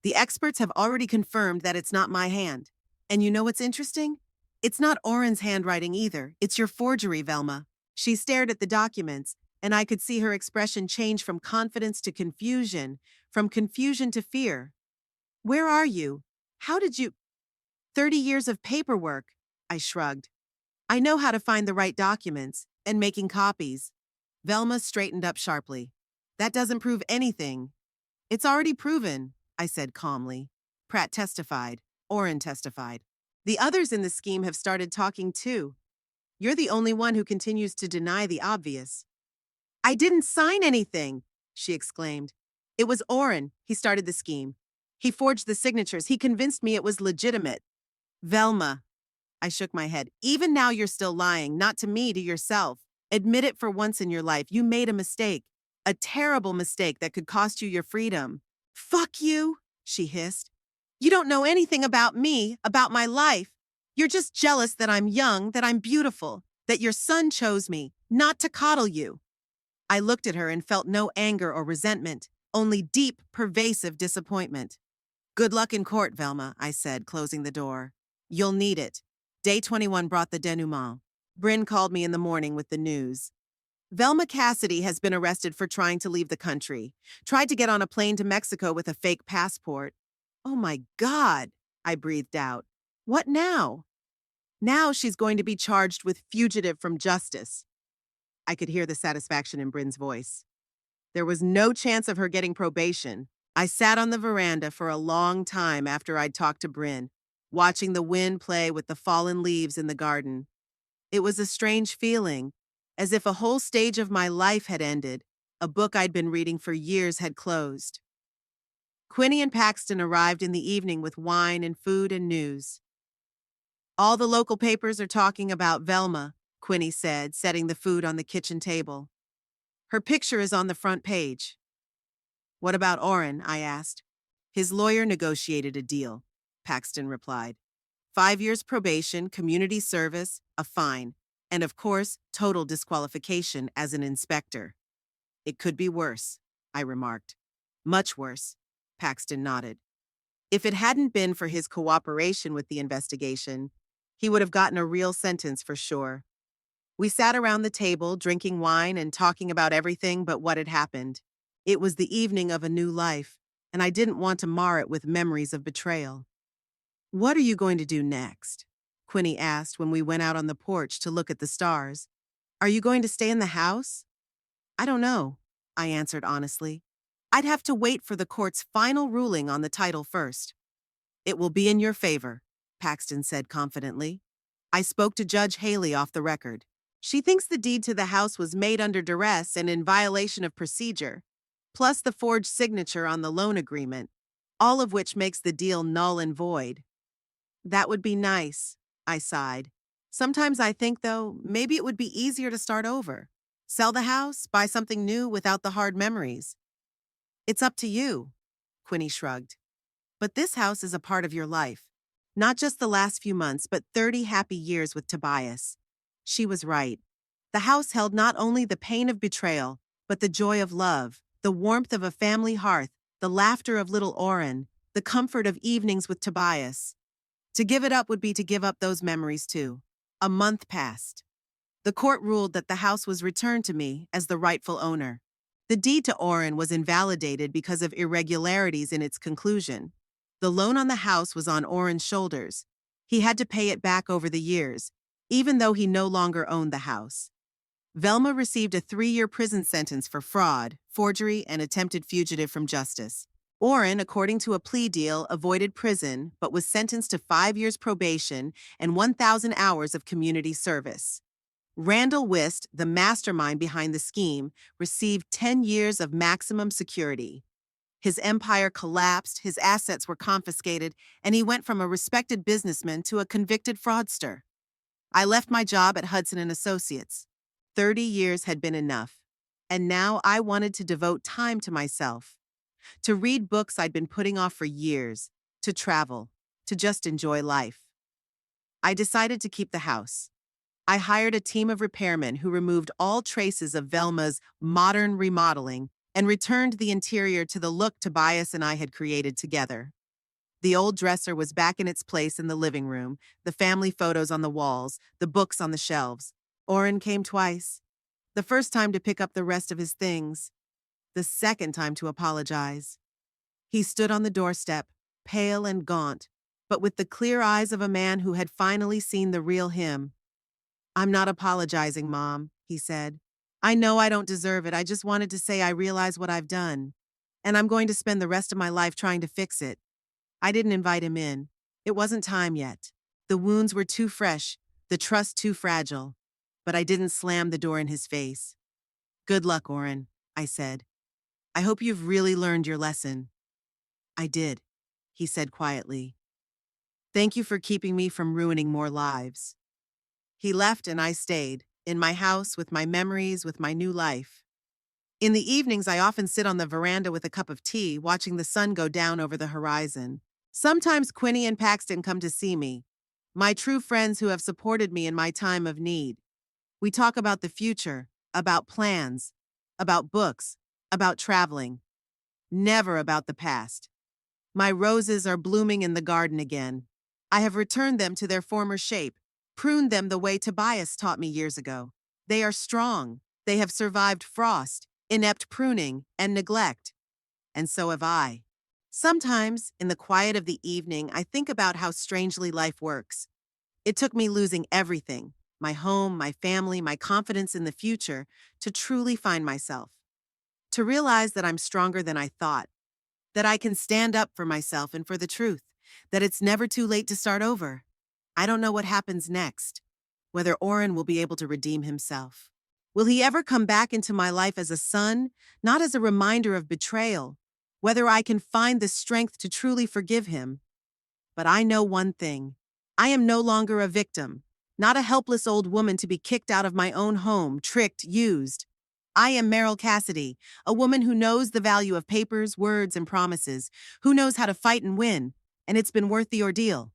The experts have already confirmed that it's not my hand. And you know what's interesting? It's not Oren's handwriting either. It's your forgery, Velma. She stared at the documents, and I could see her expression change from confidence to confusion, from confusion to fear. Where are you? How did you... 30 years of paperwork, I shrugged. I know how to find the right documents, and making copies. Velma straightened up sharply. That doesn't prove anything. It's already proven, I said calmly. Pratt testified. Oren testified. The others in the scheme have started talking too. You're the only one who continues to deny the obvious. I didn't sign anything, she exclaimed. It was Oren. He started the scheme. He forged the signatures. He convinced me it was legitimate. Velma. I shook my head. Even now you're still lying, not to me, to yourself. Admit it for once in your life. You made a mistake. A terrible mistake that could cost you your freedom. Fuck you, she hissed. You don't know anything about me, about my life. You're just jealous that I'm young, that I'm beautiful, that your son chose me, not to coddle you. I looked at her and felt no anger or resentment, only deep, pervasive disappointment. Good luck in court, Velma, I said, closing the door. You'll need it. Day 21 brought the denouement. Bryn called me in the morning with the news. Velma Cassidy has been arrested for trying to leave the country, tried to get on a plane to Mexico with a fake passport. Oh my God, I breathed out. What now? Now she's going to be charged with fugitive from justice. I could hear the satisfaction in Bryn's voice. There was no chance of her getting probation. I sat on the veranda for a long time after I'd talked to Bryn, watching the wind play with the fallen leaves in the garden. It was a strange feeling, as if a whole stage of my life had ended, a book I'd been reading for years had closed. Quinny and Paxton arrived in the evening with wine and food and news. All the local papers are talking about Velma, Quinny said, setting the food on the kitchen table. Her picture is on the front page. What about Orrin? I asked. His lawyer negotiated a deal, Paxton replied. 5 years probation, community service, a fine, and of course, total disqualification as an inspector. It could be worse, I remarked. Much worse, Paxton nodded. If it hadn't been for his cooperation with the investigation, he would have gotten a real sentence for sure. We sat around the table, drinking wine and talking about everything but what had happened. It was the evening of a new life, and I didn't want to mar it with memories of betrayal. What are you going to do next? Quinny asked when we went out on the porch to look at the stars. Are you going to stay in the house? I don't know, I answered honestly. I'd have to wait for the court's final ruling on the title first. It will be in your favor, Paxton said confidently. I spoke to Judge Haley off the record. She thinks the deed to the house was made under duress and in violation of procedure, plus the forged signature on the loan agreement, all of which makes the deal null and void. That would be nice, I sighed. Sometimes I think, though, maybe it would be easier to start over. Sell the house, buy something new without the hard memories. It's up to you, Quinny shrugged. But this house is a part of your life. Not just the last few months, but 30 happy years with Tobias. She was right. The house held not only the pain of betrayal, but the joy of love, the warmth of a family hearth, the laughter of little Orrin, the comfort of evenings with Tobias. To give it up would be to give up those memories too. A month passed. The court ruled that the house was returned to me as the rightful owner. The deed to Orrin was invalidated because of irregularities in its conclusion. The loan on the house was on Orrin's shoulders. He had to pay it back over the years, even though he no longer owned the house. Velma received a 3-year prison sentence for fraud, forgery, and attempted fugitive from justice. Orrin, according to a plea deal, avoided prison but was sentenced to 5 years probation and 1,000 hours of community service. Randall Wist, the mastermind behind the scheme, received 10 years of maximum security. His empire collapsed, his assets were confiscated, and he went from a respected businessman to a convicted fraudster. I left my job at Hudson and Associates. 30 years had been enough, and now I wanted to devote time to myself, to read books I'd been putting off for years, to travel, to just enjoy life. I decided to keep the house. I hired a team of repairmen who removed all traces of Velma's modern remodeling and returned the interior to the look Tobias and I had created together. The old dresser was back in its place in the living room, the family photos on the walls, the books on the shelves. Orrin came twice. The first time to pick up the rest of his things. The second time to apologize. He stood on the doorstep, pale and gaunt, but with the clear eyes of a man who had finally seen the real him. I'm not apologizing, Mom, he said. I know I don't deserve it. I just wanted to say I realize what I've done. And I'm going to spend the rest of my life trying to fix it. I didn't invite him in. It wasn't time yet. The wounds were too fresh, the trust too fragile. But I didn't slam the door in his face. Good luck, Orrin, I said. I hope you've really learned your lesson. I did, he said quietly. Thank you for keeping me from ruining more lives. He left and I stayed, in my house with my memories, with my new life. In the evenings, I often sit on the veranda with a cup of tea, watching the sun go down over the horizon. Sometimes Quinny and Paxton come to see me, my true friends who have supported me in my time of need. We talk about the future, about plans, about books, about traveling. Never about the past. My roses are blooming in the garden again. I have returned them to their former shape, pruned them the way Tobias taught me years ago. They are strong, They have survived frost, inept pruning, and neglect. And so have I. Sometimes, in the quiet of the evening, I think about how strangely life works. It took me losing everything, my home, my family, my confidence in the future, to truly find myself. To realize that I'm stronger than I thought, that I can stand up for myself and for the truth, that it's never too late to start over. I don't know what happens next, whether Oren will be able to redeem himself. Will he ever come back into my life as a son, not as a reminder of betrayal? Whether I can find the strength to truly forgive him. But I know one thing. I am no longer a victim, not a helpless old woman to be kicked out of my own home, tricked, used. I am Meryl Cassidy, a woman who knows the value of papers, words, and promises, who knows how to fight and win, and it's been worth the ordeal.